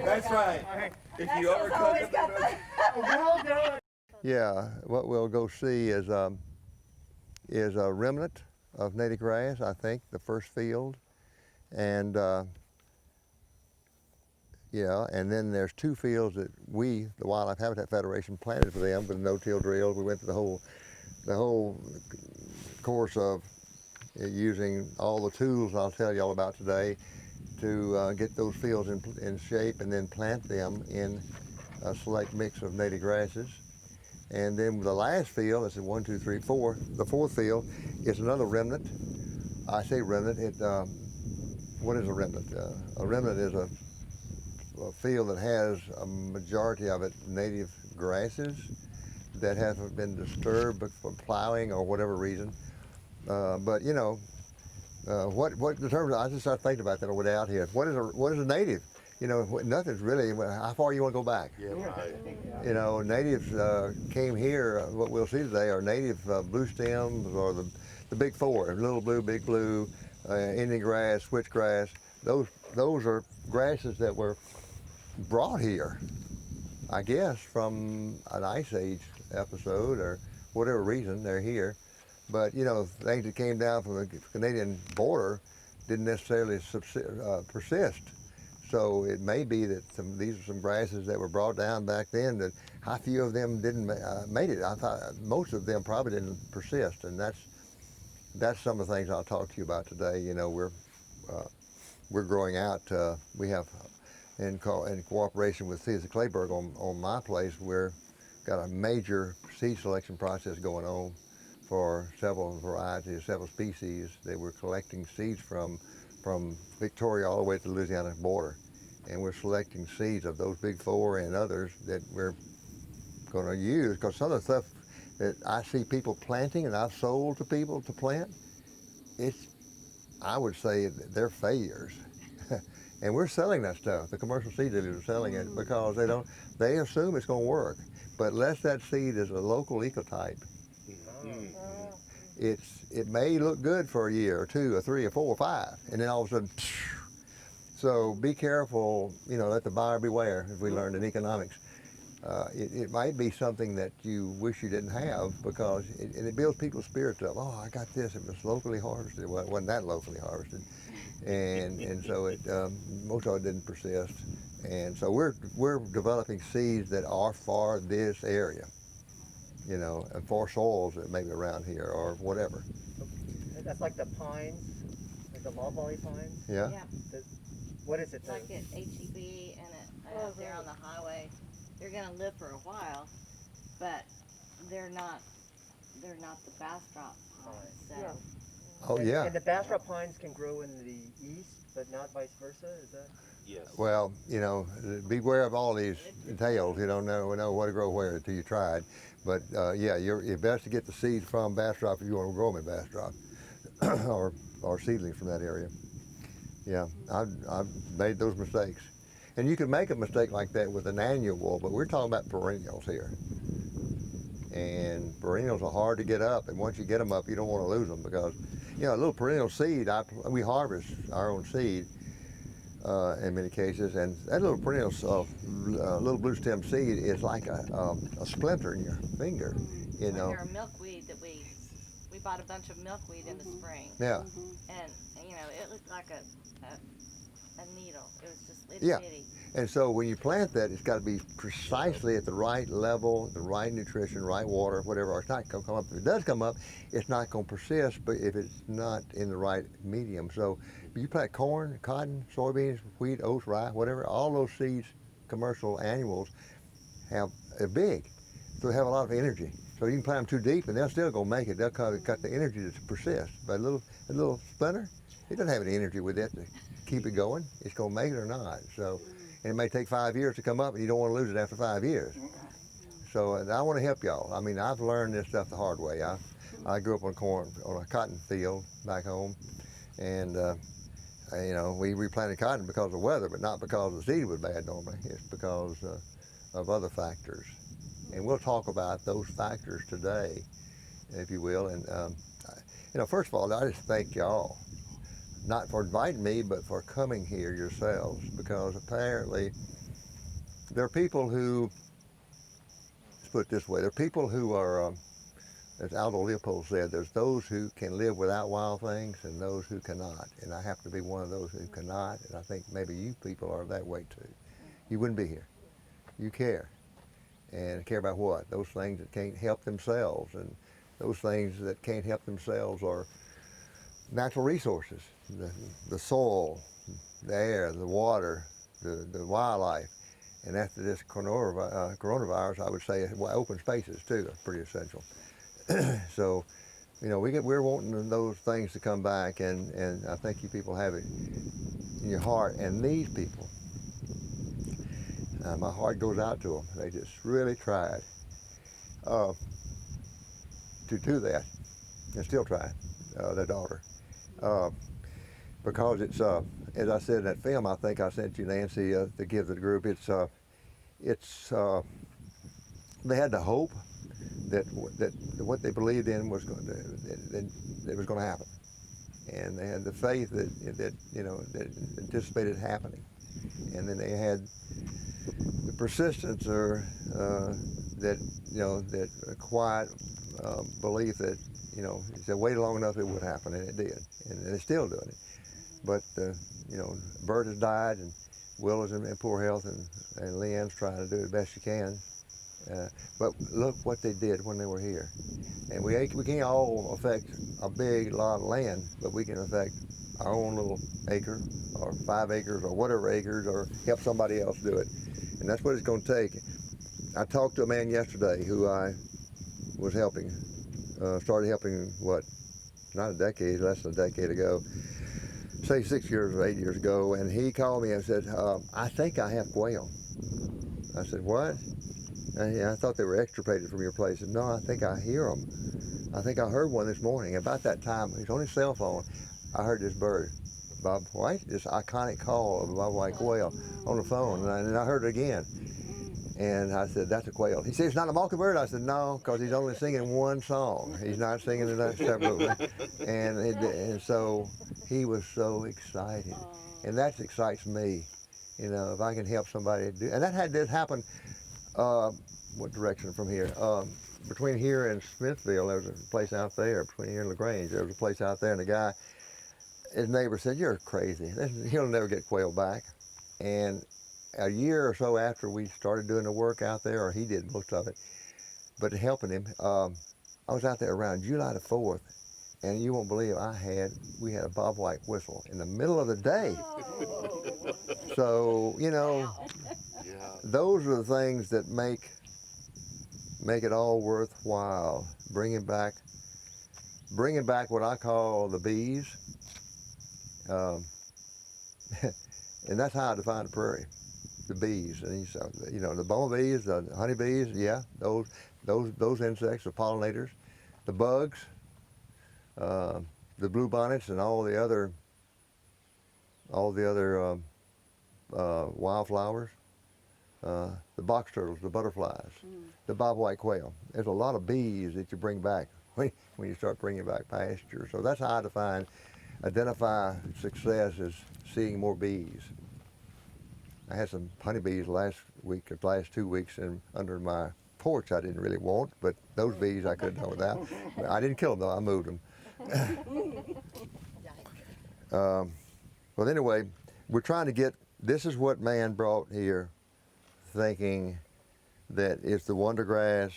That's right. If you overcook them. Well done. Yeah, what we'll go see is a remnant of native grass, I think, the first field. And yeah, and then there's 2 fields that we, the Wildlife Habitat Federation, planted for them with no-till drills. We went through the whole course of using all the tools I'll tell you all about today to get those fields in shape and then plant them in a select mix of native grasses. And then the last field, this is 1, 2, 3, 4. The 4th field is another remnant. I say remnant. What is a remnant? A remnant is a field that has a majority of it native grasses that haven't been disturbed for plowing or whatever reason. But you know, what determines? I just started thinking about that on the way out here. What is a native? You know, nothing's really. How far you want to go back? Yeah, right. You know, natives came here. What we'll see today are native blue stems or the big 4: little blue, big blue, Indian grass, switchgrass. Those are grasses that were brought here, I guess, from an ice age episode or whatever reason they're here. But you know, things that came down from the Canadian border didn't necessarily persist. So it may be that these are some grasses that were brought down back then that how few of them didn't made it. I thought most of them probably didn't persist, and that's some of the things I'll talk to you about today. You know, we're growing out. We have in cooperation with Cesar Clayburg on my place, we're got a major seed selection process going on for several varieties, several species that we're collecting seeds from Victoria all the way to the Louisiana border. And we're selecting seeds of those big 4 and others that we're going to use, because some of the stuff that I see people planting and I've sold to people to plant, I would say they're failures. And we're selling that stuff. The commercial seed dealers are selling it because they assume it's going to work. But unless that seed is a local ecotype, it may look good for a year or 2 or 3 or 4 or 5, and then all of a sudden, so be careful, you know, let the buyer beware, as we learned in economics. It might be something that you wish you didn't have because it builds people's spirits up. Oh, I got this, it was locally harvested. Well, it wasn't that locally harvested. And so most of it didn't persist. And so we're developing seeds that are for this area, you know, and for soils that may be around here or whatever. That's like the pines, like the loblolly pines? Yeah. What is it? Like at HEB and out there on the highway. They're gonna live for a while, but they're not the bastrop pines. So. Yeah. Oh, yeah. And the bastrop pines can grow in the east, but not vice versa, is that? Yes. Well, you know, beware of all these tales. You don't know what to grow where until you tried. But yeah, you're best to get the seeds from bastrop if you want to grow them in bastrop, or seedlings from that area. Yeah, I've made those mistakes. And you can make a mistake like that with an annual, but we're talking about perennials here. And perennials are hard to get up, and once you get them up, you don't want to lose them because, you know, a little perennial seed, we harvest our own seed in many cases, and that little perennial, little blue stem seed is like a splinter in your finger, you know. Like our milkweed that we bought a bunch of milkweed in the spring. Yeah. And you know, it looked like a needle. It was just itty Yeah. bitty. And so when you plant that, it's got to be precisely at the right level, the right nutrition, right water, whatever, or it's not going to come up. If it does come up, it's not going to persist, but if it's not in the right medium. So you plant corn, cotton, soybeans, wheat, oats, rye, whatever, all those seeds, commercial annuals, are big. So they have a lot of energy. So you can plant them too deep and they'll still go make it. They'll cut the energy to persist. But a little splinter, it doesn't have any energy with it to keep it going. It's going to make it or not. So, and it may take 5 years to come up and you don't want to lose it after 5 years. So I want to help y'all. I mean, I've learned this stuff the hard way. I grew up on a cotton field back home, and you know, we replanted cotton because of the weather, but not because the seed was bad normally. It's because of other factors. And we'll talk about those factors today, if you will. And you know, first of all, I just thank y'all, not for inviting me, but for coming here yourselves, because apparently there are people who, let's put it this way, there are people who are, as Aldo Leopold said, there's those who can live without wild things and those who cannot. And I happen to be one of those who cannot, and I think maybe you people are that way too. You wouldn't be here. You care. And care about what? Those things that can't help themselves. And those things that can't help themselves are natural resources, the soil, the air, the water, the wildlife. And after this coronavirus, I would say open spaces too are pretty essential. So, you know, we're wanting those things to come back, and I think you people have it in your heart. And these people, my heart goes out to them. They just really tried to do that, and still trying. Their daughter, because it's as I said in that film, I think I sent you, Nancy, to give to the group. It's they had the hope that what they believed in was going to happen, and they had the faith that you know that anticipated happening, and then they had the persistence or that you know that quiet belief that you know if they waited long enough it would happen, and it did, and they're still doing it. But you know, Bert has died, and Willis in poor health, and Leanne's trying to do the best she can. But look what they did when they were here. And we can't all affect a big lot of land, but we can affect our own little acre or 5 acres or whatever acres, or help somebody else do it. And that's what it's going to take. I talked to a man yesterday who I was helping, started helping, what, not a decade, less than a decade ago, say 6 years or 8 years ago, and he called me and said, I think I have quail. I said, what? And I thought they were extirpated from your place. He said, no, I think I hear them. I think I heard one this morning. About that time, he's on his cell phone, I heard this bird, Bob White, this iconic call of a Bob White quail on the phone, and I heard it again. And I said, that's a quail. He said, it's not a mockingbird? I said, no, because he's only singing one song. He's not singing the several. And so he was so excited. And that excites me, you know, if I can help somebody do. And that did happen, what direction from here? Between here and Smithville, there was a place out there. Between here and LaGrange, there was a place out there, and the guy, his neighbor said, you're crazy. He'll never get quail back. And a year or so after we started doing the work out there, or he did most of it, but helping him, I was out there around July the 4th, and you won't believe we had a Bob White whistle in the middle of the day. Oh. So, you know, Yeah. those are the things that make it all worthwhile. Bringing back what I call the bees, and that's how I define the prairie. The bees, and you know, the bumblebees, the honeybees, yeah, those insects, the pollinators, the bugs, the bluebonnets, and all the other wildflowers, the box turtles, the butterflies, the Bob White quail. There's a lot of bees that you bring back when you start bringing back pasture. So that's how I identify success as seeing more bees. I had some honeybees last 2 weeks, and under my porch I didn't really want, but those bees I could have done without. I didn't kill them though, I moved them. Well, anyway, we're trying to get, this is what man brought here, thinking that it's the wondergrass.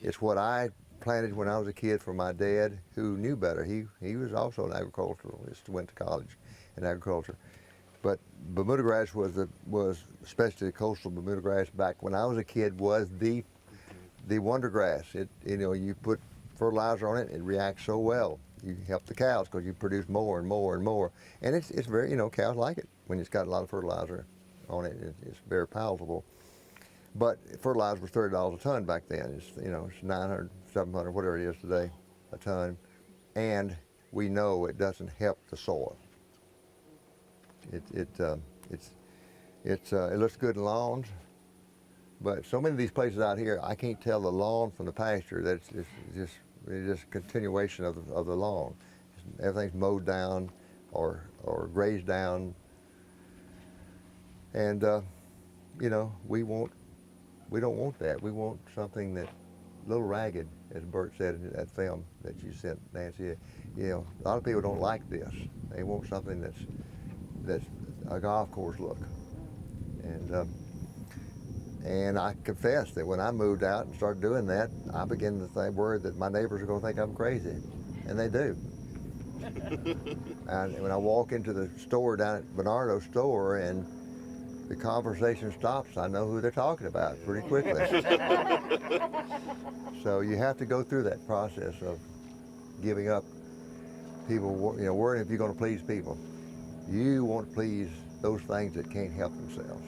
It's what I planted when I was a kid for my dad, who knew better. He was also an agriculturalist, went to college in agriculture. But Bermuda grass was especially the coastal Bermuda grass back when I was a kid, was the wonder grass. You put fertilizer on it, it reacts so well. You help the cows because you produce more and more and more. And it's very, cows like it when it's got a lot of fertilizer on it. It's very palatable. But fertilizer was $30 a ton back then. It's 900, 700, whatever it is today, a ton. And we know it doesn't help the soil. It looks good in lawns, but so many of these places out here, I can't tell the lawn from the pasture. That's just a continuation of the lawn. Everything's mowed down or grazed down, and we want We don't want that. We want something that a little ragged, as Bert said in that film that you sent, Nancy. You know, a lot of people don't like this. They want something that's a golf course look. And I confess that when I moved out and started doing that, I began to worry that my neighbors are going to think I'm crazy, and they do. And when I walk into the store down at Bernardo's store and the conversation stops, I know who they're talking about pretty quickly. So you have to go through that process of giving up people, you know, worrying if you're going to please people. You want to please those things that can't help themselves,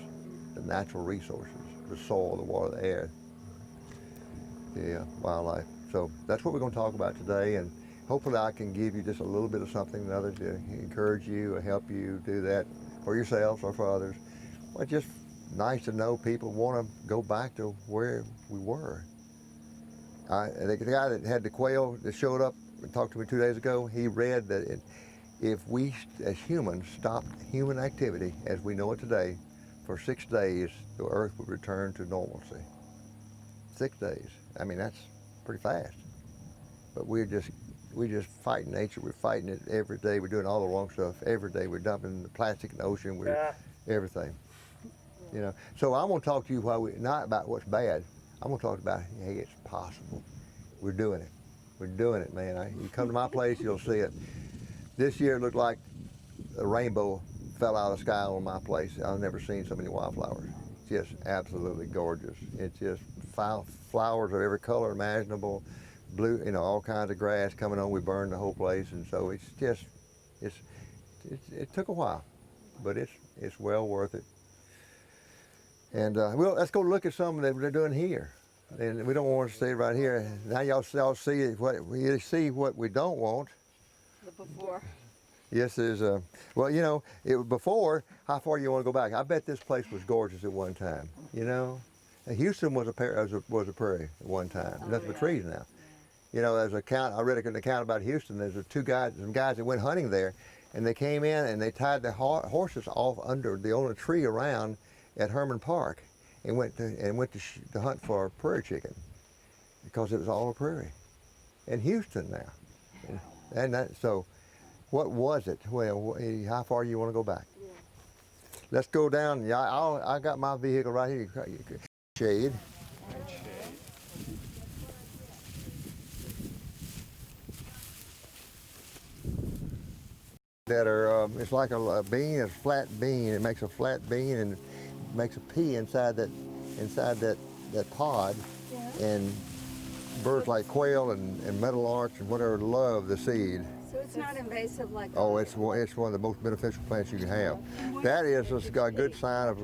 the natural resources, the soil, the water, the air, the wildlife. So that's what we're going to talk about today, and hopefully I can give you just a little bit of something or other to encourage you or help you do that for yourselves or for others. Well, just nice to know people want to go back to where we were. The guy that had the quail that showed up and talked to me 2 days ago, he read that if we as humans stopped human activity as we know it today for 6 days, the earth would return to normalcy. 6 days. I mean, that's pretty fast. But we're just fighting nature. We're fighting it every day. We're doing all the wrong stuff every day. We're dumping the plastic in the ocean. We're everything. You know. So I'm going to talk to you not about what's bad. I'm going to talk about, hey, it's possible. We're doing it. We're doing it, man. You come to my place, you'll see it. This year it looked like a rainbow fell out of the sky on my place. I've never seen so many wildflowers. Just absolutely gorgeous. It's just flowers of every color imaginable, blue, you know, all kinds of grass coming on. We burned the whole place, and so it's just, it took a while, but it's well worth it. And well, let's go look at something that they're doing here. And we don't want to stay right here. Now y'all see what we don't want. The before. Yes, there's a, well, you know, before, how far do you want to go back? I bet this place was gorgeous at one time, you know. Houston was a prairie at one time. Nothing but trees now. You know, there's I read an account about Houston. There's some guys that went hunting there, and they came in and they tied the horses off under the only tree around at Herman Park, and went to hunt for prairie chicken, because it was all a prairie. In Houston now, so. What was it? Well, how far do you want to go back? Yeah. Let's go down. Yeah, I got my vehicle right here. Shade. That are, it's like a bean, a flat bean. It makes a flat bean and makes a pea inside that pod. Yeah. And birds like quail and meadowlarks and whatever love the seed. So it's not invasive like Oh, it's one of the most beneficial plants you can have. That is a good sign of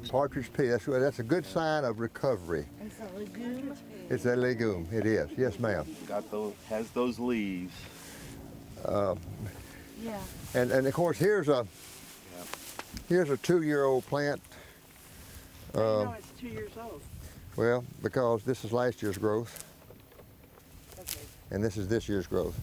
partridge pea. That's a good sign of recovery. It's a legume? It's a legume. It is. Yes, ma'am. Has those leaves. Yeah. And of course here's a 2-year-old plant. I know it's 2 years old. Well, because this is last year's growth. Okay. And this is this year's growth.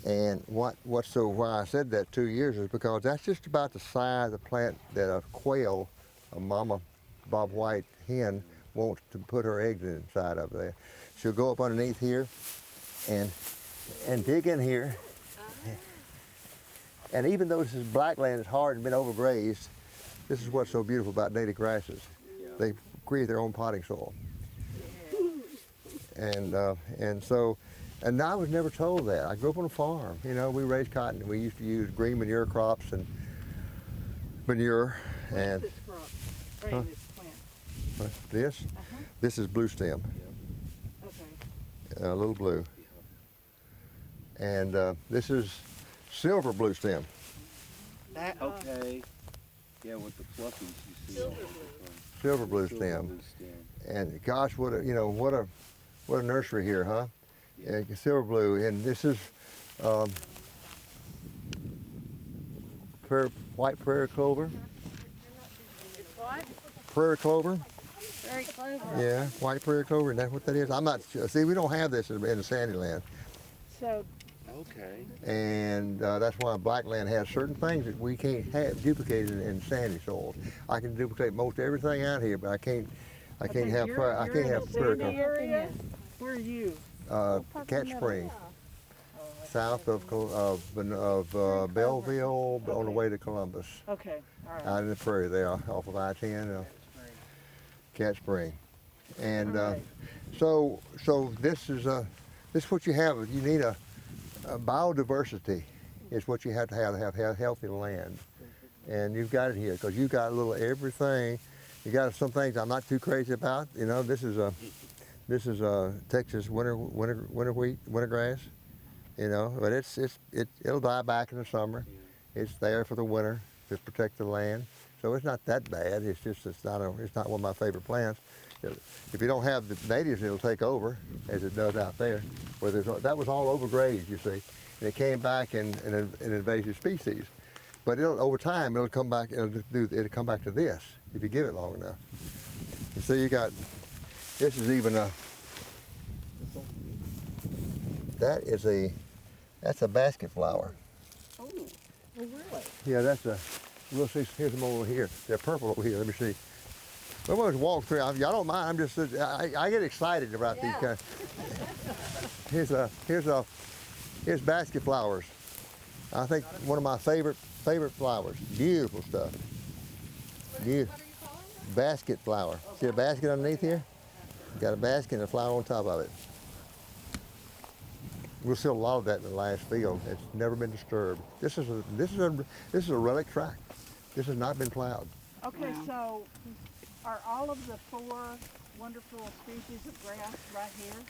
And why I said that 2 years is because that's just about the size of plant that a quail, a mama bob white hen, wants to put her eggs inside of there. She'll go up underneath here and dig in here. And even though this is blackland, it's hard and been overgrazed, this is what's so beautiful about native grasses. They create their own potting soil. And I was never told that. I grew up on a farm. You know, we raised cotton. We used to use green manure crops and manure. What's this crop? This plant? This? This is blue stem. Okay. A little blue. And this is silver blue stem. Okay. Yeah, with the fluffies you see. Silver blue stem. And gosh, what a nursery here, huh? Silver blue, and this is white prairie clover. It's what? Prairie clover. Prairie clover. Yeah, white prairie clover, and that's what that is. I'm not sure. See, we don't have this in the sandy land. So. Okay. And that's why Blackland has certain things that we can't have duplicated in sandy soils. I can duplicate most everything out here, but I can't I can't have you're Pecore. in the area? Where are you? Cat Spring, south of Belleville, on the way to Columbus. Okay, all right. Out in the prairie there, off of I-10, Cat Spring. And All right. so this is what you have. You need a biodiversity is what you have to have healthy land. And you've got it here because you've got a little everything. You got some things I'm not too crazy about. You know, this is a Texas winter wheat, winter grass. You know, but it'll die back in the summer. It's there for the winter to protect the land. So it's not that bad. It's just it's not one of my favorite plants. If you don't have the natives, it'll take over, as it does out there. Where that was all overgrazed, you see, and it came back in an invasive species. But over time, it'll come back. It'll come back to this if you give it long enough. And so you got this is even a that's a basket flower. Oh, well, really? Yeah, we'll see. Here's them over here. They're purple over here. Let me see. We're going to walk through. Y'all don't mind. I'm just. I get excited about these kind. Here's basket flowers. I think one of my favorite flowers. Beautiful stuff. Beautiful. Basket flower. See a basket underneath here? Got a basket and a flower on top of it. We'll see a lot of that in the last field. It's never been disturbed. This is a relic tract. This has not been plowed. Okay, so are all of the 4 wonderful species of grass right here?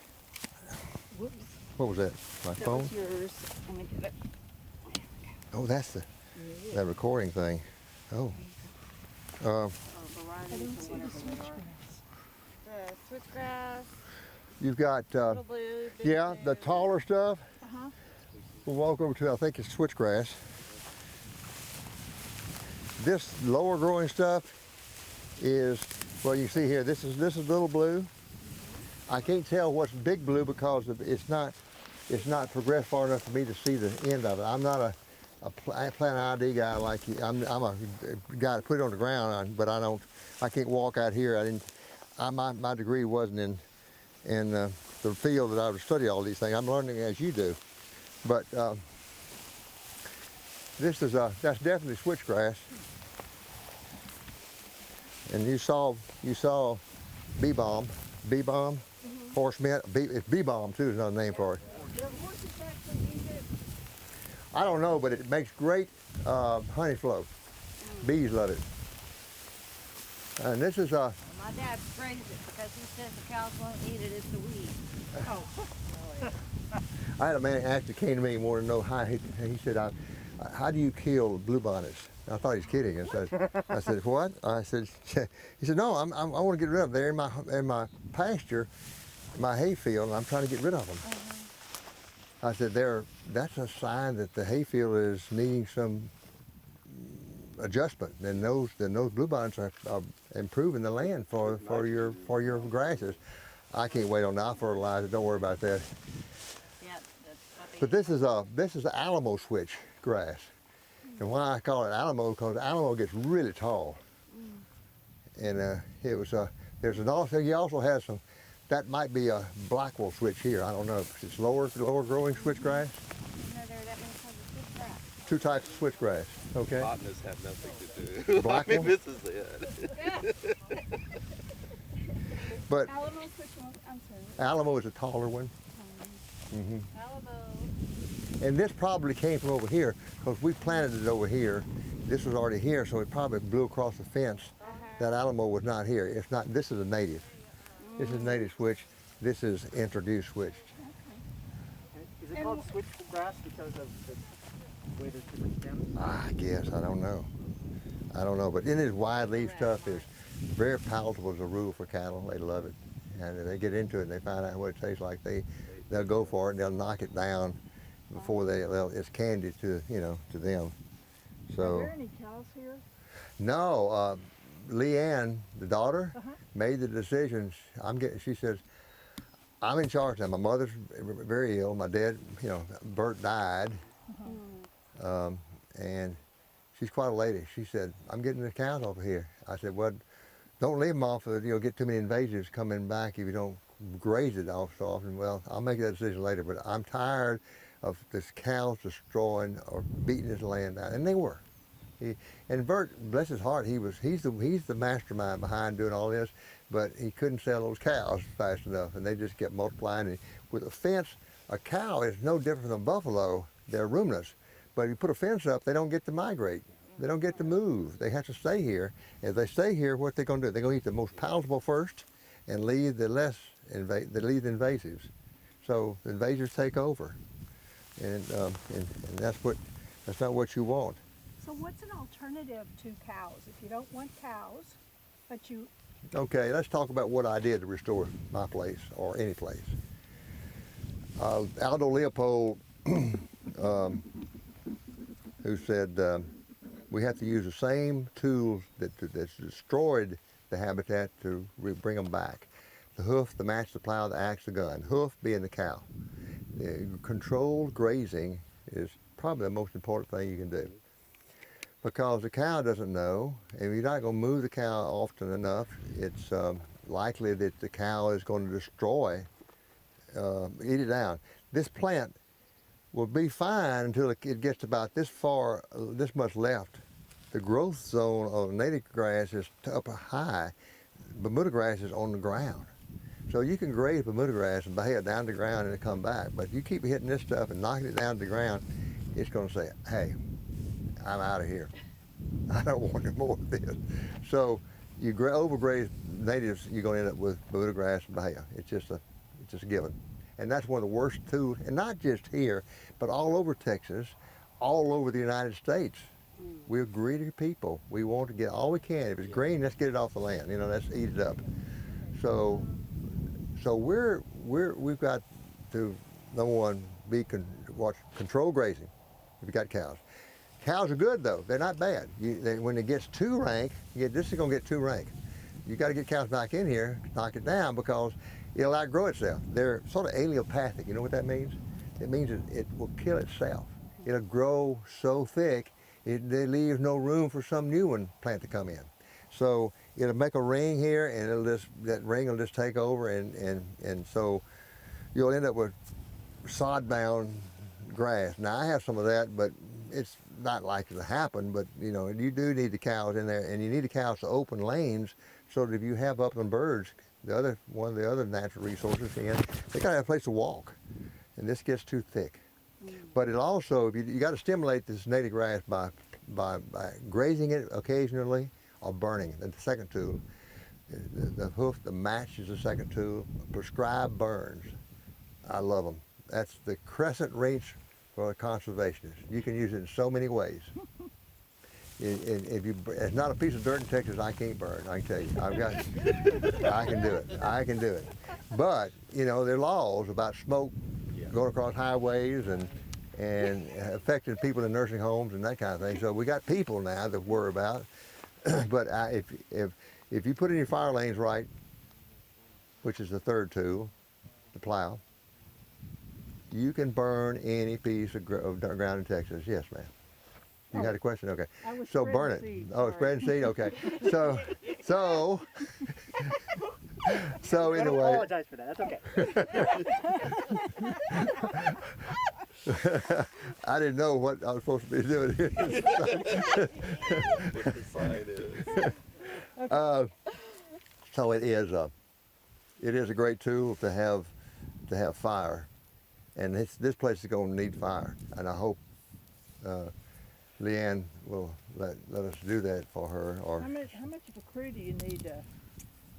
Whoops. What was that? My That phone? was yours. Let me get it. Oh, that's that recording thing. Oh. Varieties or whatever they are. The switchgrass, You've got little blue, big yeah, the blue. taller stuff. Uh-huh. We'll walk over to, I think it's switchgrass. This lower growing stuff is, well, you see here, this is little blue. I can't tell what's big blue because it's not progressed far enough for me to see the end of it. I'm not a plant ID guy like you. I'm a guy to put it on the ground, but I can't walk out here. My degree wasn't in the field that I would study all these things. I'm learning as you do. But that's definitely switchgrass. And you saw bee balm, horse mint. It's bee balm too is another name for it. Do horses actually eat it? I don't know, but it makes great honey flow. Bees love it. And this is My dad sprays it because he says the cows won't eat it, it's a weed. Oh, I had a man actually came to me and wanted to know how he said, how do you kill bluebonnets? I thought he was kidding. I said, what? I said, he said, no, I want to get rid of them. They're in my pasture, my hay field, and I'm trying to get rid of them. I said, that's a sign that the hay field is needing some adjustment. And those bluebonnets are improving the land for your grasses. I can't wait on that. I'll fertilize it. Don't worry about that. Yeah, that's what they But this is the Alamo switch grass. And why I call it Alamo, because Alamo gets really tall. And it was he also has some, that might be a Blackwell switch here. I don't know if it's lower growing switchgrass. that means switchgrass. 2 types of switchgrass. Okay. Botanists have nothing to do. Blackwell? I mean, this is it. But Alamo, which one? I'm sorry. Alamo is a taller one. Alamo. And this probably came from over here because we planted it over here. This was already here, so it probably blew across the fence. That Alamo was not here. It's not. This is a native. This is a native switch. This is introduced switch. Is it called switchgrass because of the way there's different stems? I guess I don't know. But in this wide leaf stuff is very palatable as a rule for cattle. They love it, and if they get into it and they find out what it tastes like, they'll go for it and they'll knock it down before it's candy to them. So. Are there any cows here? No, Leanne, the daughter, made the decision. She says, I'm in charge now. My mother's very ill. My dad, Bert died. And she's quite a lady. She said, I'm getting the cows over here. I said, well, don't leave them off. You'll get too many invasives coming back if you don't graze it off so often. Well, I'll make that decision later, but I'm tired of this cows destroying or beating this land down, and they were. And Bert, bless his heart, he's the mastermind behind doing all this, but he couldn't sell those cows fast enough, and they just kept multiplying. And with a fence, a cow is no different than a buffalo. They're ruminants, but if you put a fence up, they don't get to migrate. They don't get to move. They have to stay here. If they stay here, what they're going to do? They're going to eat the most palatable first, and leave the invasives. So the invasives take over, and that's not what you want. So what's an alternative to cows? If you don't want cows, but you... Okay, let's talk about what I did to restore my place, or any place. Aldo Leopold, who said we have to use the same tools that's destroyed the habitat to bring them back. The hoof, the match, the plow, the axe, the gun. Hoof being the cow. Controlled grazing is probably the most important thing you can do, because the cow doesn't know, and you're not going to move the cow often enough. It's likely that the cow is going to destroy, eat it down. This plant will be fine until it gets about this far, this much left. The growth zone of native grass is up high. Bermuda grass is on the ground. So you can graze Bermuda grass and lay it down to the ground and it'll come back. But if you keep hitting this stuff and knocking it down to the ground, it's going to say, hey, I'm out of here. I don't want any more of this. So you overgraze natives, you're going to end up with Bermuda grass and bahia. It's just a given. And that's one of the worst too, and not just here, but all over Texas, all over the United States. We're greedy people. We want to get all we can. If it's green, let's get it off the land. You know, let's eat it up. So we've got to, number one, watch control grazing. If you got cows. Cows are good though. They're not bad. When it gets too rank, this is going to get too rank. You got to get cows back in here, knock it down, because it'll outgrow itself. They're sort of allelopathic. You know what that means? It means it will kill itself. It'll grow so thick, it leaves no room for some new one plant to come in. So it'll make a ring here, and that ring will just take over, and so you'll end up with sod-bound grass. Now I have some of that, but it's not likely to happen. But you know, you do need the cows in there, and you need the cows to open lanes so that if you have upland birds, one of the other natural resources, they gotta have a place to walk, and this gets too thick. But it also, you got to stimulate this native grass by grazing it occasionally or burning it. That's the second tool. The hoof, the match is the second tool. Prescribed burns. I love them. That's the crescent wrench for a conservationist. You can use it in so many ways. It's not a piece of dirt in Texas I can't burn, I can tell you. I can do it. I can do it. But, you know, there are laws about smoke going across highways and affecting people in nursing homes and that kind of thing. So we got people now to worry about. But if you put in your fire lanes right, which is the third tool, the plow, you can burn any piece of ground in Texas. Yes, ma'am. You had a question? Okay. So burn it. Seed, oh, spreading seed? Okay. So anyway. I apologize for that. That's okay. I didn't know what I was supposed to be doing here. What the sign is. So it is a great tool to have fire, and this place is going to need fire, and I hope Leanne will let us do that for her. Or how much of a crew do you need to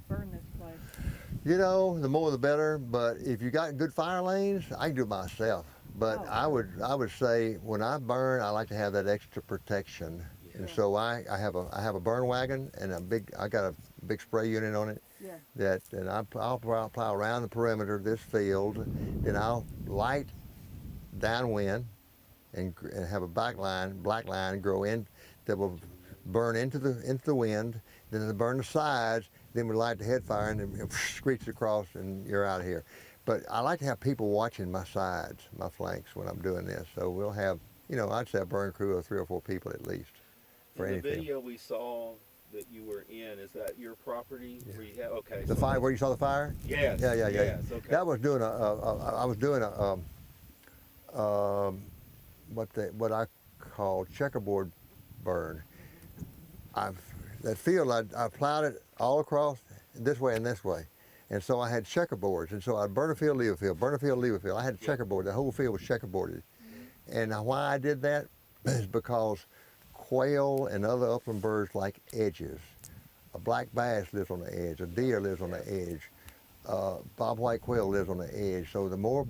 burn this place? You know, the more the better. But if you got good fire lanes, I can do it myself. But I would say when I burn, I like to have that extra protection, and so I have a burn wagon and I got a big spray unit on it. Yeah. And I'll plow around the perimeter of this field, then I'll light downwind and have a black line grow in that will burn into the wind. Then it'll burn the sides. Then we light the head fire and it screeches across, and you're out of here. But I like to have people watching my sides, my flanks when I'm doing this. So we'll have, you know, I'd say a burn crew of 3 or 4 people at least for anything. In the video we saw, that you were in, is that your property where you have, okay. The so fire, that's- where you saw the fire? Yes. Yeah. Yes, okay. That was doing I was doing what I call checkerboard burn. That field, I plowed it all across this way and this way. And so I had checkerboards. And so I'd burn a field, leave a field, burn a field, leave a field. I had a checkerboard. The whole field was checkerboarded. And why I did that is because quail and other upland birds like edges. A black bass lives on the edge. A deer lives on the edge. Bobwhite quail lives on the edge. So the more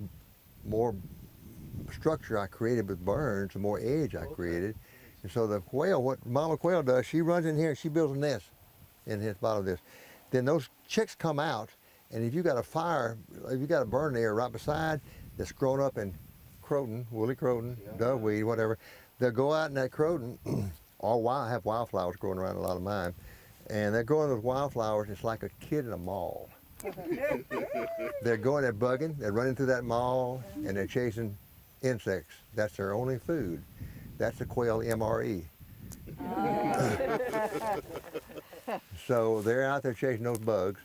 structure I created with burns, the more edge I created. And so the quail, what mama quail does, she runs in here and she builds a nest in the bottom of this. Then those chicks come out, and if you got a fire, if you got a burn there right beside that's grown up in croton, woolly croton, doveweed, whatever, they'll go out in that croton, I have wildflowers growing around a lot of mine, and they're growing those wildflowers, it's like a kid in a mall. They're going, they're bugging, they're running through that mall, and they're chasing insects. That's their only food. That's the quail MRE. So they're out there chasing those bugs,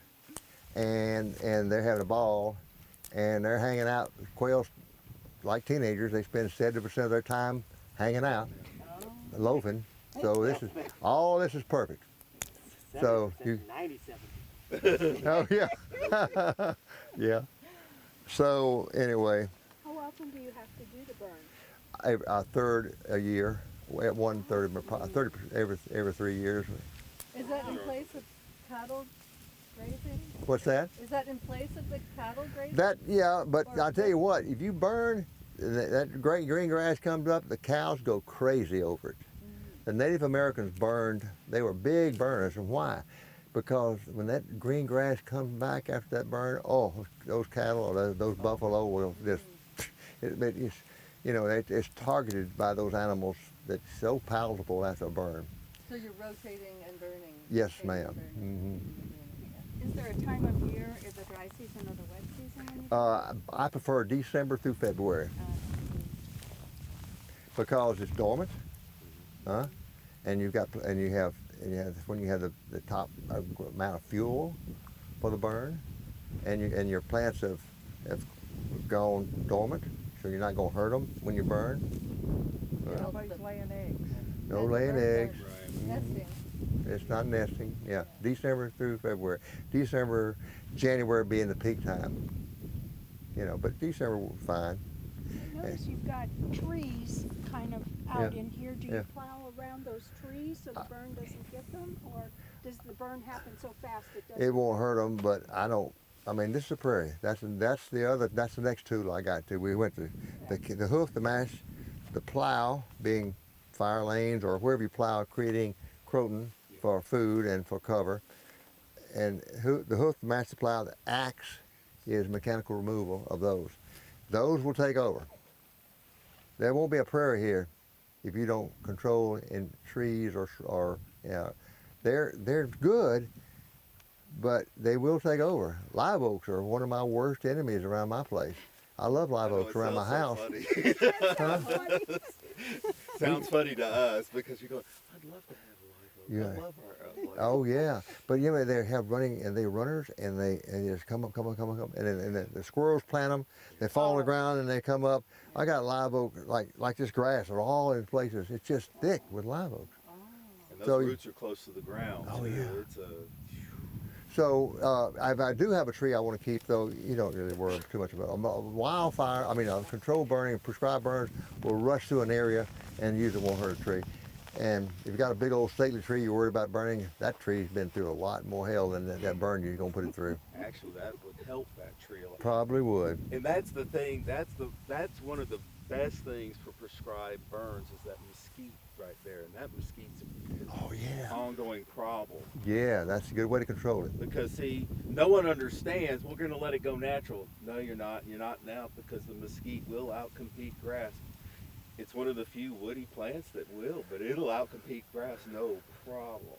and they're having a ball, and they're hanging out. Quails, like teenagers, they spend 70% of their time hanging out, loafing. So all this is perfect. So 97. oh yeah, yeah. So anyway, How often do you have to do the burn? a third a year, at 1/3, every 3 years. Is that in place of cattle grazing? What's that? Is that in place of the cattle grazing? But I'll tell you what, if you burn, that great green grass comes up, the cows go crazy over it. The Native Americans burned, they were big burners, and why? Because when that green grass comes back after that burn, oh, those cattle or those buffalo will just, it's targeted by those animals that's so palatable after a burn. So you're rotating and burning? Yes, rotating and ma'am. burning. Is there a time of year, is the dry season or the wet season when you do I prefer December through February because it's dormant, and you have when you have the top amount of fuel for the burn, and your plants have gone dormant, so you're not going to hurt them when you burn. Nobody's laying eggs. No laying eggs. Nesting. It's not nesting. Yeah, December through February. December, January being the peak time. But December will be fine. I notice you've got trees kind of out in here. Do you Yeah. plow around those trees so the burn doesn't get them? Or does the burn happen so fast it doesn't? It won't hurt them, but I don't. I mean, this is a prairie. That's the next tool I got to. We went to the hoof, the mash, the plow, being fire lanes or wherever you plow, creating croton for food and for cover. And the hoof, the mash, the plow, the axe is mechanical removal of those. Those will take over. There won't be a prairie here if you don't control in trees or they're good, but they will take over. Live oaks are one of my worst enemies around my place. I love live oaks around my house. Sounds funny to us because you're going, I'd love to have a live oak. Yeah. I love our live oak. Oh yeah, but they have running and they runners and they just come up, and then the squirrels plant them. They fall on the ground and they come up. I got live oak like this grass are all in places. It's just thick with live oaks. And those So roots are close to the ground. Oh, too. yeah. It's a So I do have a tree I want to keep, though you don't really worry too much about it. Wildfire, controlled burning, prescribed burns will rush through an area and usually won't hurt a tree. And if you've got a big old stately tree you're worried about burning, that tree's been through a lot more hell than that burn you're going to put it through. actually that would help that tree a lot. Probably would. And that's the thing. That's one of the best things for prescribed burns is that mesquite right there, and that mesquite's an ongoing problem. Yeah, that's a good way to control it. Because see, no one understands. We're going to let it go natural. No, you're not. You're not now because the mesquite will outcompete grass. It's one of the few woody plants that will, but it'll outcompete grass no problem.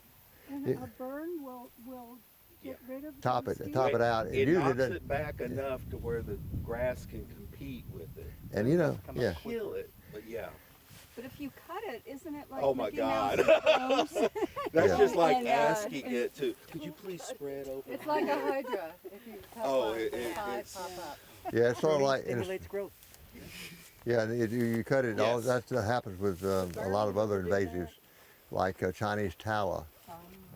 And a burn will get rid of Top the it out. It usually knocks doesn't- it back enough to where the grass can compete with it. And Kill it, but yeah. But if you cut it, isn't it like Oh my Mickey God. Mouse clothes? That's Yeah. just like And, asking it to, could you please spread over? It's like a hydra. If you cut Oh, one, it- the it- five it's- pop up. Yeah, it's sort of like, Stimulates growth. yeah, you cut it, all Yes. that happens with a lot of other invasives, like Chinese tala,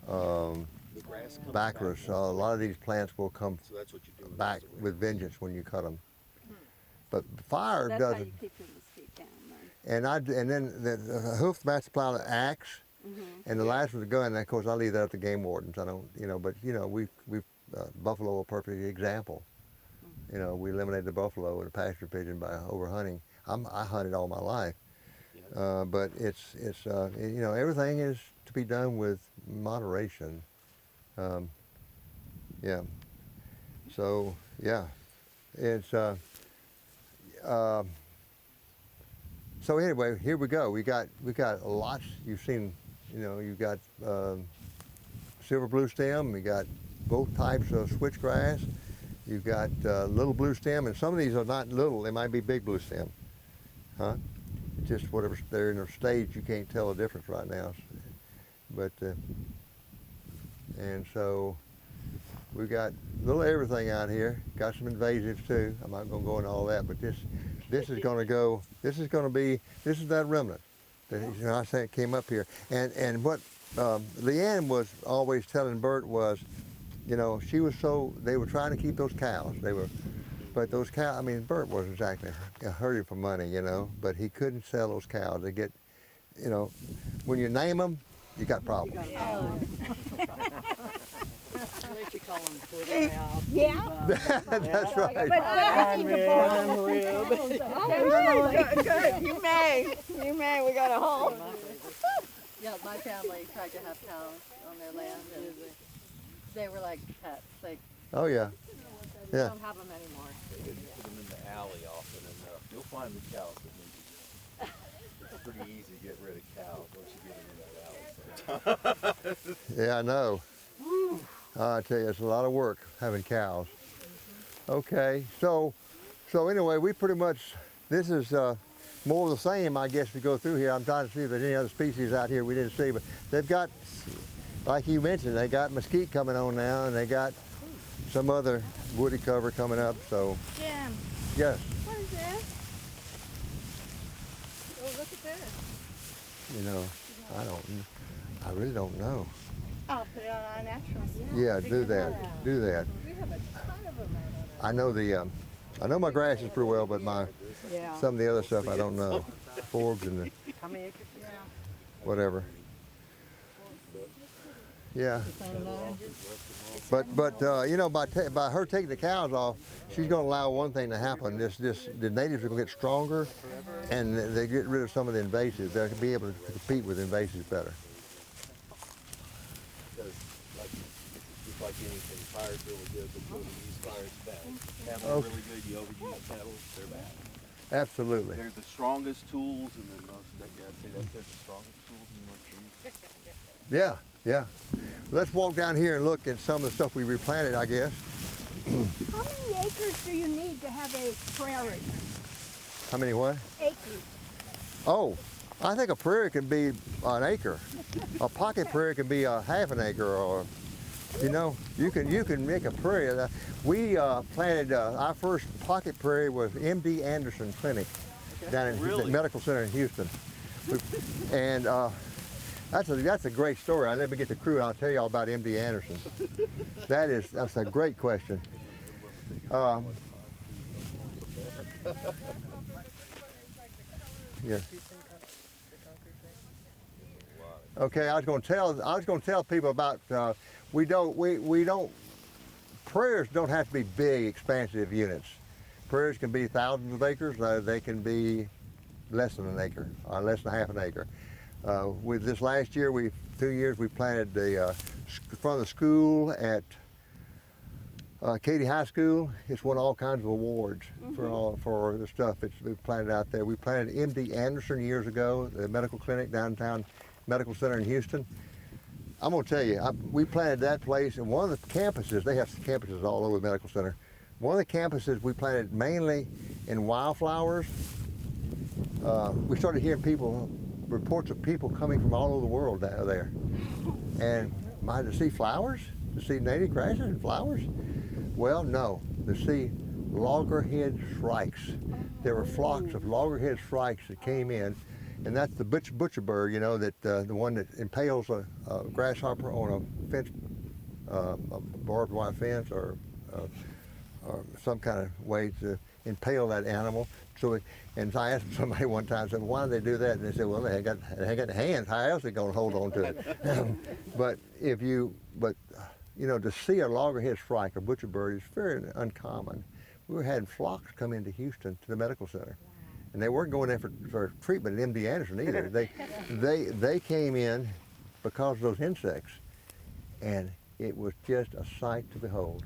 The grass comes bacchus. back. A lot of these plants will come So that's what you're doing. back with vengeance when you cut them. But fire That's how doesn't. you keep your mosquito down, then. And then the hoof master plow, the axe, and the last one's the gun. And of course, I leave that up to game wardens. I don't, but we buffalo a perfect example. We eliminated the buffalo and the pasture pigeon by overhunting. I hunted all my life, but it's everything is to be done with moderation. Yeah. So yeah, it's. So anyway, here we go. We got lots. You've seen, you've got silver blue stem. We got both types of switchgrass. You've got little blue stem, and some of these are not little. They might be big blue stem. Huh? Just whatever they're in their stage, you can't tell the difference right now. But and so we got little everything out here. Got some invasives too. I'm not going to go into all that, but this is going to go. This is that remnant that I say it came up here. And what Leanne was always telling Bert was, she was they were trying to keep those cows. But those cows. I mean, Bert wasn't exactly hurting for money, but he couldn't sell those cows. They get, when you name them, you got problems. What you call them? Porterhouse. Yeah. That's right. But I need to borrow Good. You may. We got a hole. Yeah, my family tried to have cows on their land, and they were like pets. They Oh yeah. Yeah. don't have them anymore. They didn't put them in the alley often enough. You'll find the cows that need to go. It's pretty easy to get rid of cows once you get them in that alley. Yeah, I know. I tell you, it's a lot of work having cows. Okay, so anyway, we pretty much, this is more of the same, I guess, we go through here. I'm trying to see if there's any other species out here we didn't see, but they've got, like you mentioned, they got mesquite coming on now, and they got some other woody cover coming up, so. Jim, Yes, what is this? Oh, look at this. I really don't know. I'll put it on our Naturalist. Yeah, do that, do that. We have a ton of them out on I know I know my grasses pretty well, but Yeah. some of the other stuff I don't know. Forbs and the How many acres? whatever. Yeah. But by her taking the cows off, she's going to allow one thing to happen. The natives are going to get stronger, and they get rid of some of the invasives. They'll be able to compete with invasives better. Because just like anything, fire's really good, but overuse fire is bad. Cattle are really good. You overuse cattle, they're bad. Absolutely. They're the strongest tools, and then I'd say they're the strongest tools in most trees. Yeah, yeah. Let's walk down here and look at some of the stuff we replanted, I guess. How many acres do you need to have a prairie? How many what? Acres. Oh, I think a prairie can be an acre. A pocket prairie can be a half an acre, or you can make a prairie. We planted our first pocket prairie was M.D. Anderson Clinic down in the Medical Center in Houston, and that's a great story. I never get the crew. I'll tell you all about M.D. Anderson. That's a great question. Yeah. Okay, I was going to tell people about prairies don't have to be big, expansive units. Prairies can be thousands of acres. They can be less than an acre, or less than half an acre. With this last year, 2 years, we planted the front of the school at Katy High School. It's won all kinds of awards for the stuff we planted out there. We planted M.D. Anderson years ago, the medical clinic downtown Medical Center in Houston. I'm going to tell you, we planted that place, and one of the campuses, they have campuses all over the medical center. One of the campuses we planted mainly in wildflowers. we started hearing reports of people coming from all over the world down there. And to see flowers, to see native grasses and flowers? Well, no, to see loggerhead shrikes. There were flocks of loggerhead shrikes that came in, and that's the butcher bird, you know, that the one that impales a grasshopper on a fence, a barbed wire fence, or some kind of way to impale that animal. So, and I asked somebody one time, I said, why do they do that? And they said, well, they got hands. How else are they going to hold on to it? But you know, to see a loggerhead shrike, a butcher bird, is very uncommon. We had flocks come into Houston to the medical center, and they weren't going there for treatment at MD Anderson either. They came in because of those insects, and it was just a sight to behold.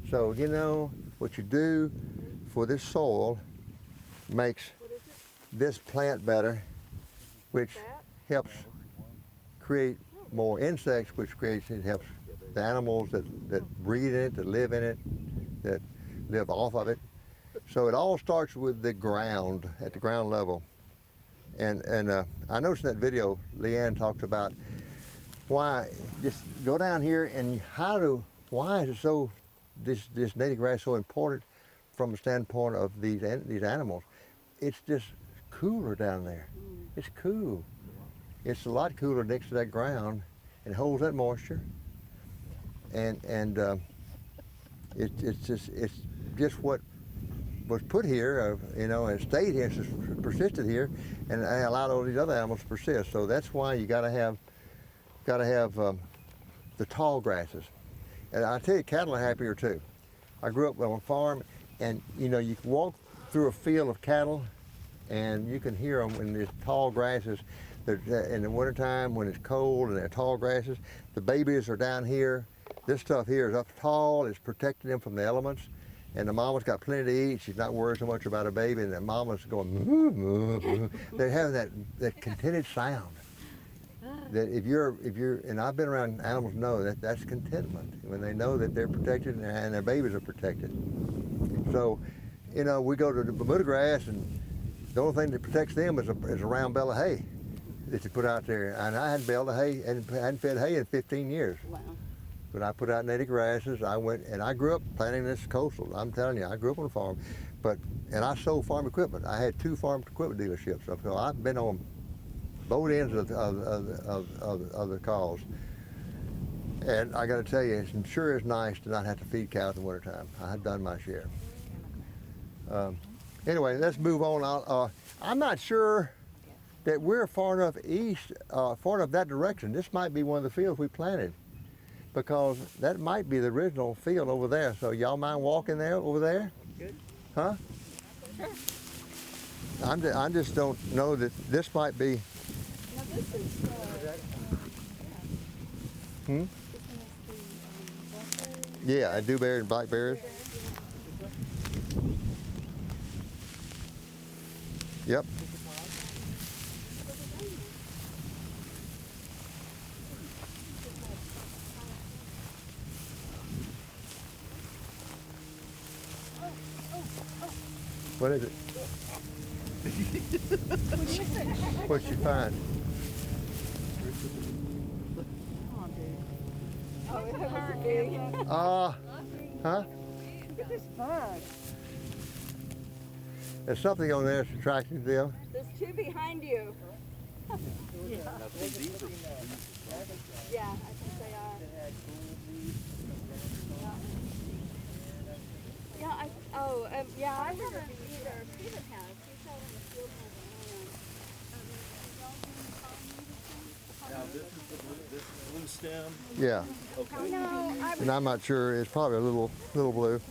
So, you know, what you do for this soil makes this plant better, which helps create more insects, which helps the animals that breathe in it, that live in it, that live off of it. So it all starts with the ground, at the ground level. And I noticed in that video, Leanne talked about why, just go down here and why is it so, this native grass so important from the standpoint of these animals? It's just cooler down there. It's cool. It's a lot cooler next to that ground, and holds that moisture. And it's just what was put here, you know, and stayed here, it's just persisted here, and allowed all these other animals to persist. So that's why you got to have the tall grasses. And I tell you, cattle are happier too. I grew up on a farm, and you know, you can walk through a field of cattle, and you can hear them in these tall grasses. In the wintertime, when it's cold and they're tall grasses, the babies are down here. This stuff here is up tall. It's protecting them from the elements. And the mama's got plenty to eat. She's not worried so much about her baby. And the mama's going, moo, moo, moo. They're having that contented sound. That if you're, and I've been around animals, know that that's contentment when they know that they're protected and their babies are protected. So, you know, we go to the Bermuda grass, and the only thing that protects them is a round bale of hay that you put out there. And I hadn't baled hay and hadn't fed hay in 15 years. Wow. But I put out native grasses. I went, and I grew up planting this coastal. I'm telling you, I grew up on a farm, and I sold farm equipment. I had 2 farm equipment dealerships. So I've been on both ends of the calls. And I got to tell you, it sure is nice to not have to feed cows in the wintertime. I have done my share. Anyway, let's move on. I'm not sure that we're far enough east, far enough that direction. This might be one of the fields we planted, because that might be the original field over there. So y'all mind walking there, over there? Good. Huh? Sure. I just don't know that this might be. Now this is Hmm? Yeah, dewberry and blackberries. Yep. What is it? What'd you find? Oh, it was big. Huh? Look at this bug. There's something on there that's attracting to them. There's 2 behind you. Yeah, I think they are. Yeah, I haven't either. Steven has. He's out in the field Now this is blue stem. Yeah. Okay. No, And I'm not sure. It's probably a little blue.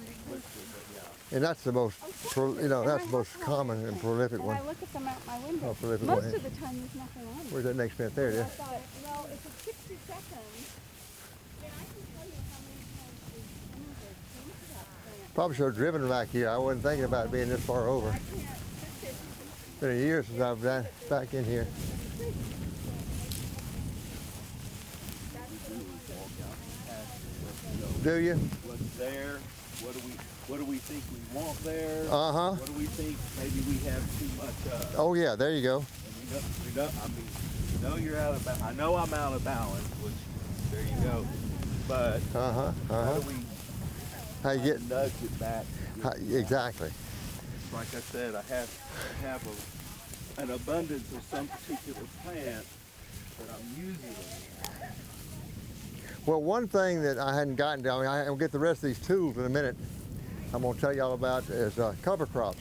And that's the most, that's the most common and prolific one. I look at them out my window. Oh, prolific Most one. of the time there's nothing on it. Where's that next plant? There it is. I thought, well, if it's 60 seconds, then I can tell you how many times we've come to that plant. Probably should have driven back here. I wasn't thinking about being this far over. I can't. It's been a year since I've been back in here. You Do you? what's there, What do we think we want there? Uh-huh. What do we think maybe we have too much of? Oh yeah, there you go. And we know, I mean, you know you're out of balance. I know I'm out of balance, which, there you go. But how do we How you get, nudge it back? exactly. Like I said, I have an abundance of some particular plant that I'm using. Well, one thing that I hadn't gotten to, I will get the rest of these tools in a minute, I'm going to tell y'all about is cover crops.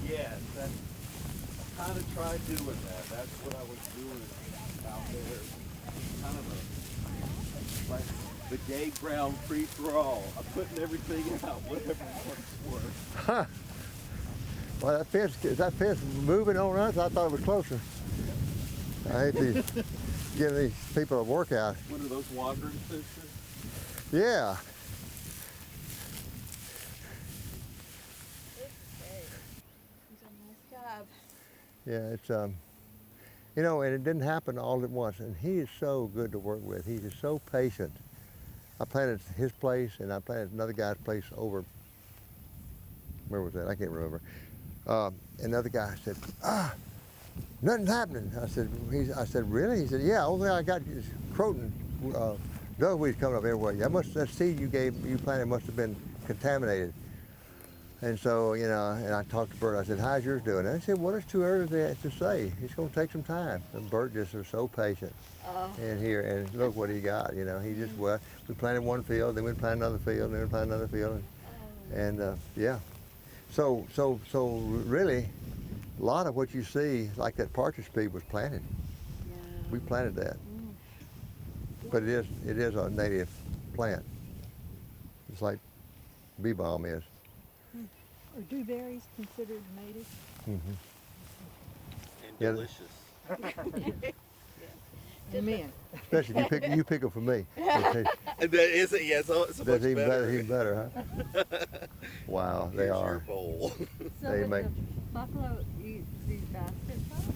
Yes, I kind of tried doing that. That's what I was doing out there. Kind of like the gay brown free-for-all. I'm putting everything out, whatever works for. Huh. Well, is that fence moving on us? I thought it was closer. I hate giving these people a workout. What are those wandering fences? Yeah. He's done a nice job. Yeah, it's you know, and it didn't happen all at once. And he is so good to work with. He is so patient. I planted his place, and I planted another guy's place over. Where was that? I can't remember. Another guy said, nothing's happening. I said, really? He said, yeah. Only thing I got is croton, duckweed's coming up everywhere. That seed you planted must have been contaminated. And so, you know, and I talked to Bert. I said, how's yours doing? And I said, well, it's too early to say. It's going to take some time. And Bert just was so patient. And here, and look what he got. You know, he just we planted one field, then we planted another field, then we planted another field, and yeah. So really, a lot of what you see, like that partridge pea, was planted. Yeah. We planted that, but it is a native plant. It's like bee balm is. Are dewberries considered native? And Yeah. delicious. Amen. Especially if you pick them for me. That is it, yeah, so it's That's much even better, huh? Wow, they Here's are. your bowl. So They does make- the buffalo eat these basket flowers?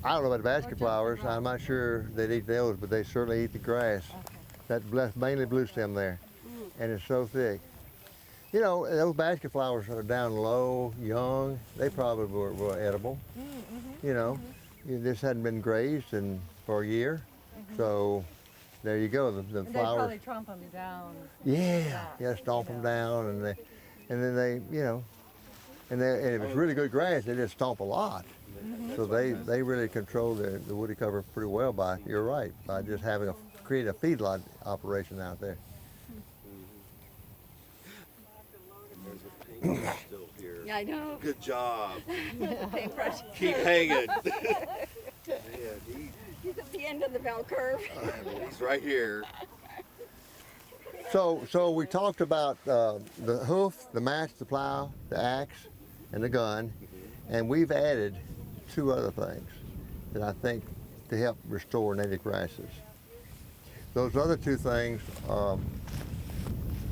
I don't know about the Or basket just flowers. the I'm not sure they'd eat those, but they certainly eat the grass. Okay. That's mainly blue stem there, and it's so thick. You know, those basket flowers are down low, young. They probably were edible. You know, this hadn't been grazed for a year, so there you go. The And they flowers. probably tromp them down. Yeah, stomp them down, and then they, you know, and if it's really good grass, they just stomp a lot. So they really control the woody cover pretty well by, you're right, by just having create a feedlot operation out there. There's a paintbrush still here. Yeah, I know. Good job. Paintbrush. Keep hanging. Yeah, He's at the end of the bell curve. he's right here. So we talked about the hoof, the match, the plow, the axe, and the gun, and we've added two other things that I think to help restore native grasses. Those other two things,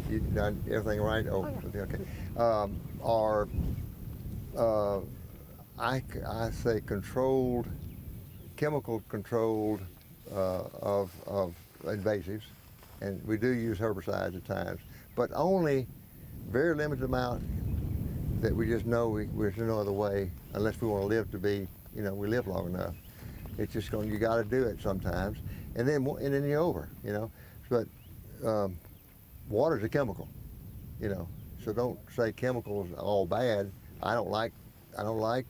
you done everything right? Oh, okay. Are I say controlled, chemical controlled of invasives. And we do use herbicides at times, but only very limited amount that we just know there's no other way unless we want to live to be, you know, we live long enough. It's just going, you got to do it sometimes, and then you're over, you know. But water's a chemical, you know, so don't say chemicals all bad. I don't like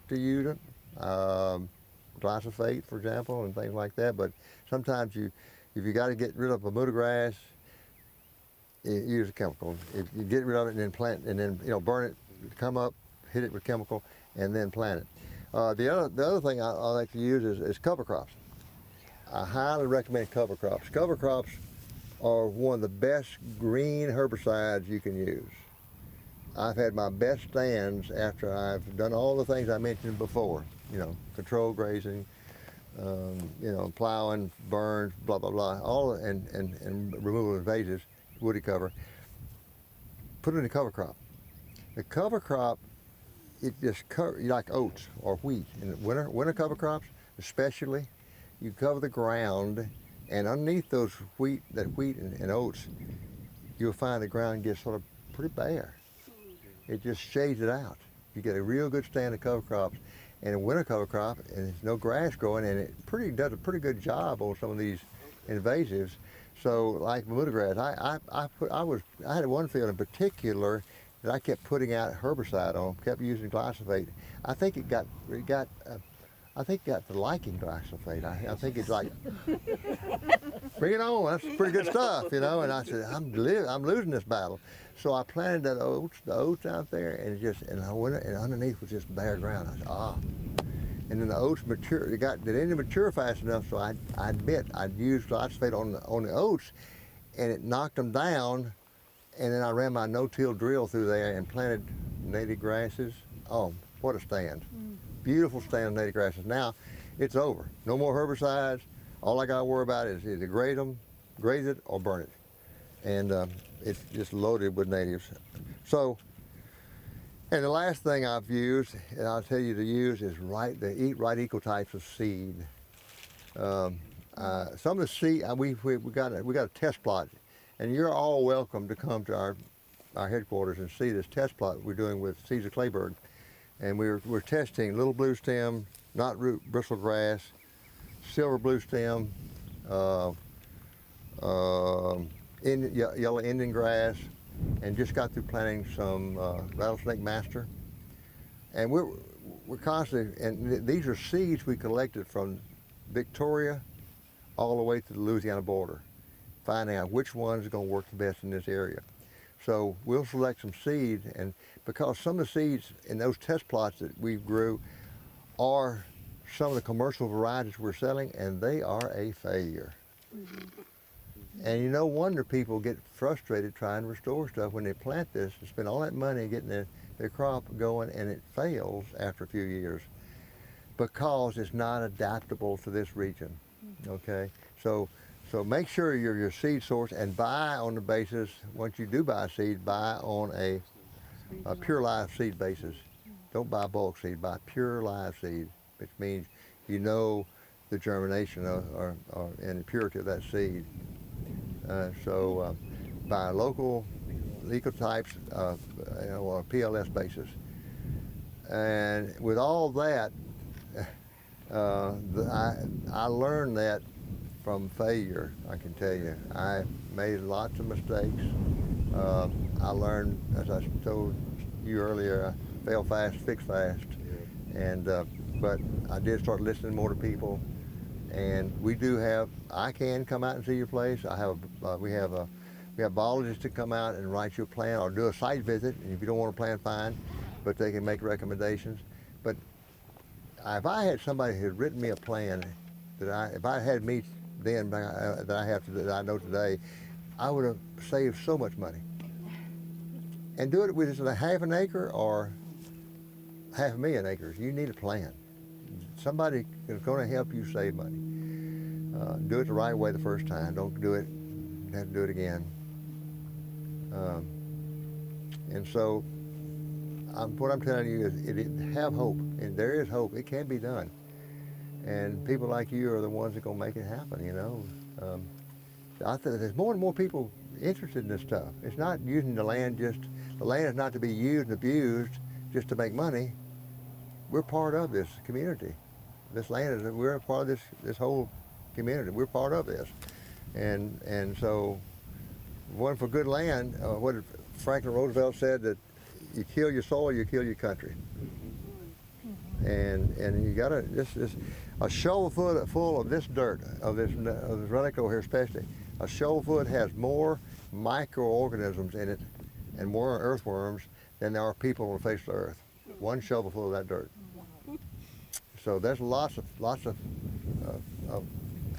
to use it, glyphosate, for example, and things like that. But sometimes if you got to get rid of a mood of grass, use a chemical. If you get rid of it and then plant, and then burn it, come up, hit it with chemical, and then plant it. The other thing I like to use is cover crops. I highly recommend cover crops. Cover crops are one of the best green herbicides you can use. I've had my best stands after I've done all the things I mentioned before. You know, control grazing, plowing, burns, blah, blah, blah, all, and removal of invasives, woody cover. Put it in a cover crop. The cover crop, it just like oats or wheat. In the winter cover crops, especially, you cover the ground, and underneath those wheat and oats, you'll find the ground gets sort of pretty bare. it just shades it out. You get a real good stand of cover crops. And a winter cover crop, and there's no grass growing, and it does a pretty good job on some of these invasives. So like Bermuda grass, I had one field in particular that I kept putting out herbicide on, kept using glyphosate. I think it got the liking glyphosate. I think it's like, bring it on, that's pretty good stuff, you know. And I said, I'm losing this battle. So I planted the oats out there, and I went, and underneath was just bare ground. I said, ah. And then the oats mature. They didn't mature fast enough, so I admit I'd used glyphosate on the oats, and it knocked them down. And then I ran my no-till drill through there and planted native grasses. Oh, what a stand! Beautiful stand of native grasses. Now, it's over. No more herbicides. All I got to worry about is either graze it, or burn it. And it's just loaded with natives. So, and the last thing I've used, and I'll tell you to use, is the right equal types of seed. Some of the seed, we got a test plot, and you're all welcome to come to our headquarters and see this test plot we're doing with Caesar Clayburg. And we're testing little blue stem, knot root bristlegrass, silver blue stem, yellow Indian grass, and just got through planting some rattlesnake master. And we're constantly, and these are seeds we collected from Victoria all the way to the Louisiana border, finding out which ones are going to work the best in this area. So we'll select some seed, and because some of the seeds in those test plots that we grew are some of the commercial varieties we're selling, and they are a failure. And you no wonder people get frustrated trying to restore stuff when they plant this and spend all that money getting their crop going, and it fails after a few years because it's not adaptable to this region. Okay, so make sure you're your seed source, and buy on the basis, once you do buy seed, buy on a pure live seed basis. Don't buy bulk seed, buy pure live seed, which means you know the germination and the purity of that seed. So buy local ecotypes on a PLS basis. And with all that, I learned that from failure, I can tell you. I made lots of mistakes. I learned, as I told you earlier, fail fast, fix fast. And but I did start listening more to people. And I can come out and see your place. We have biologists to come out and write you a plan or do a site visit. And if you don't want a plan, fine, but they can make recommendations. But if I had somebody who had written me a plan, if I had me then that I know today, I would have saved so much money. And do it with just a half an acre or 500,000 acres. You need a plan. Somebody is going to help you save money. Do it the right way the first time. Don't do it, have to do it again. And so what I'm telling you is have hope, and there is hope. It can be done. And people like you are the ones that are going to make it happen, you know. I think there's more and more people interested in this stuff. It's not using the land the land is not to be used and abused just to make money. We're part of this community. This land we're a part of this whole community. We're part of this. And so, one for good land, what Franklin Roosevelt said, that you kill your soil, you kill your country. And you gotta, a shovel full of this dirt, of this relico here especially, a shovel has more microorganisms in it and more earthworms than there are people on the face of the earth. One shovelful of that dirt. So there's lots of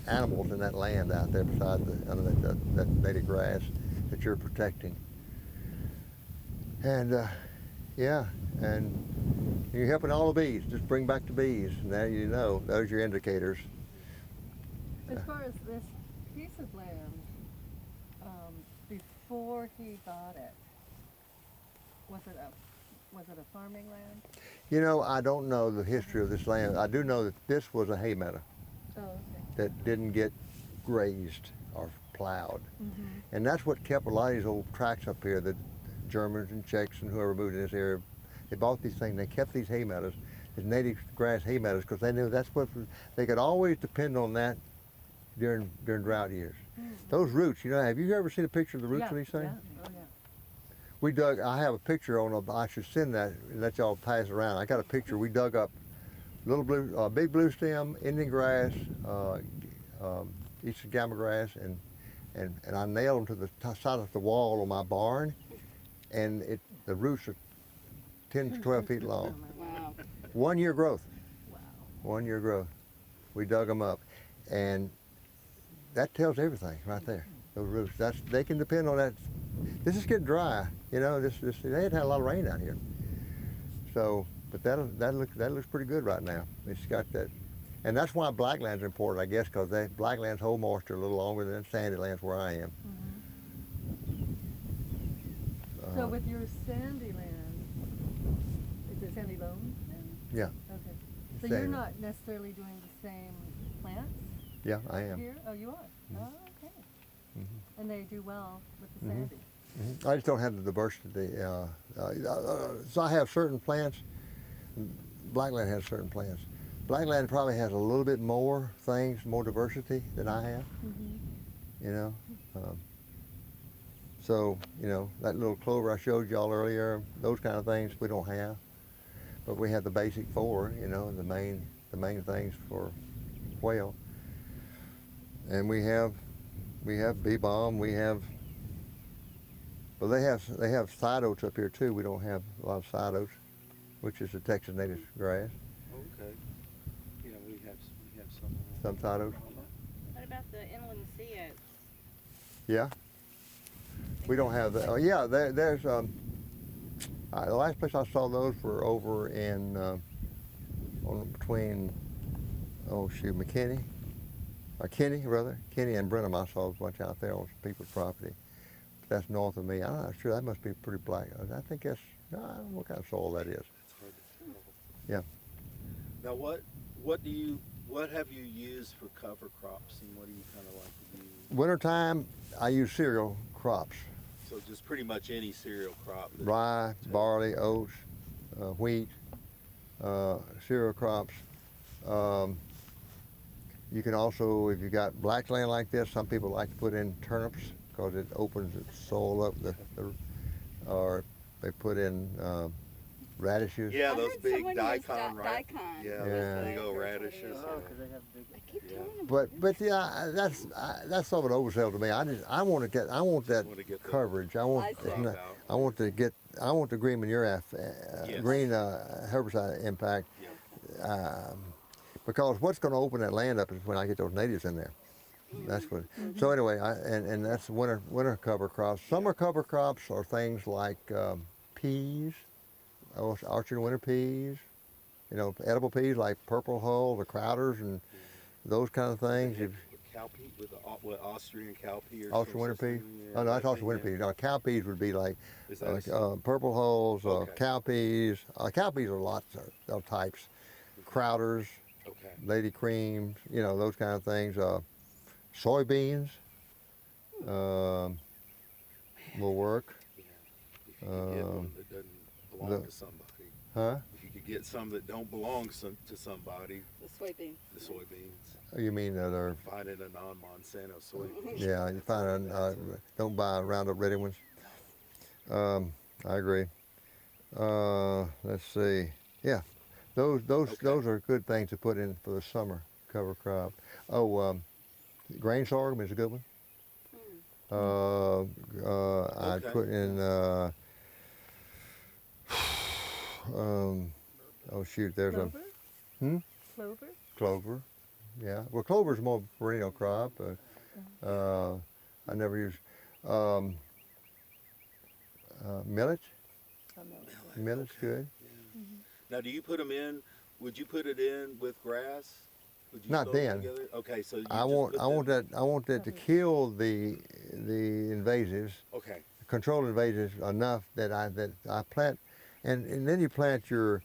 animals in that land out there beside under that native grass that you're protecting. And yeah, and you're helping all the bees. Just bring back the bees. Now you know, those are your indicators. As far as this piece of land, before he bought it, was it a farming land? You know, I don't know the history of this land. I do know that this was a hay meadow that didn't get grazed or plowed. And that's what kept a lot of these old tracks up here that Germans and Czechs and whoever moved in this area, they bought these things. They kept these hay meadows, these native grass hay meadows, because they knew that's what they could always depend on that during drought years. Those roots, you know, have you ever seen a picture of the roots Yeah, of these things? yeah, oh yeah. We dug. I have a picture on. I should send that and let y'all pass it around. I got a picture. We dug up little blue, big blue stem, Indian grass, eastern gamma grass, and I nailed them to the side of the wall on my barn, and the roots are 10 to 12 feet long. Wow. 1 year growth. Wow. 1 year growth. We dug them up, and that tells everything right there. Those roots. They can depend on that. This is getting dry. You know, they had a lot of rain out here. So, but that looks pretty good right now. It's got that, and that's why blackland's important, I guess, because blacklands hold moisture a little longer than sandy lands where I am. So with your sandy land, is it sandy loam? Yeah. Okay. So Sandy. you're not necessarily doing the same plants Yeah, I am. here? Oh, you are? Oh, okay. And they do well with the sandy. I just don't have the diversity. So I have certain plants. Blackland has certain plants. Blackland probably has a little bit more things, more diversity than I have. You know, so you know that little clover I showed y'all earlier, those kind of things we don't have, but we have the basic four. You know, the main things for quail. And we have bee balm. We have. Well, they have side oats up here too. We don't have a lot of side oats, which is a Texas native grass. Okay. Yeah, we have some. Some side oats. What about the inland sea oats? Yeah. We don't have that. Oh, yeah, there's the last place I saw those were over in between McKinney, or Kenny rather, Kenny and Brenham. I saw a bunch out there on some people's property. That's north of me. I'm not sure. That must be pretty black. I think that's, I don't know what kind of soil that is. It's hard to tell. Yeah. Now, what have you used for cover crops, and what do you kind of like to use? Wintertime, I use cereal crops. So just pretty much any cereal crop. Rye, barley, oats, wheat, cereal crops. You can also, if you got black land like this, some people like to put in turnips because it opens the soil up. Or they put in radishes. Yeah, I those heard big someone used daikon, right? daikon. Yeah, Yeah. those big old radishes. Oh, because they have big. I keep telling them. But yeah, that's sort of an oversell to me. I want that Want to get the coverage. I want I see. crop out. I want the green manure green herbicide impact. Yeah. Because what's going to open that land up is when I get those natives in there. That's what. So anyway, and that's winter cover crops. Summer cover crops are things like peas, orchard winter peas. You know, edible peas like purple hull, the Crowders, and those kind of things. Cowpea with Austrian cowpea or Austrian winter pea? Oh no, that's Austrian winter pea. No, cowpeas would be like Is that purple hulls, Okay. cowpeas. Cowpeas are lots of types. Crowders, okay. lady creams, you know, those kind of things. Soybeans will work. Yeah. If you could get one that doesn't belong to somebody. Huh? If you could get some that don't belong to somebody, The soybean. the soybeans. You mean that are, Finding a non-Monsanto soybean. yeah, you find, don't buy Roundup Ready ones. I agree. Let's see. Yeah, those are good things to put in for the summer cover crop. Oh, grain sorghum is a good one. I Okay. put in, oh shoot, there's Clover? Hmm? Clover? clover. Yeah, well, clover's more perennial crop. I never use millet. Oh, no. Millet's good. Now, do you put them in? Would you put it in with grass? Would you Not sow them then. together? Okay, so you I just want put I want that to kill the invasives, Okay. control invasives enough that I plant, and then you plant your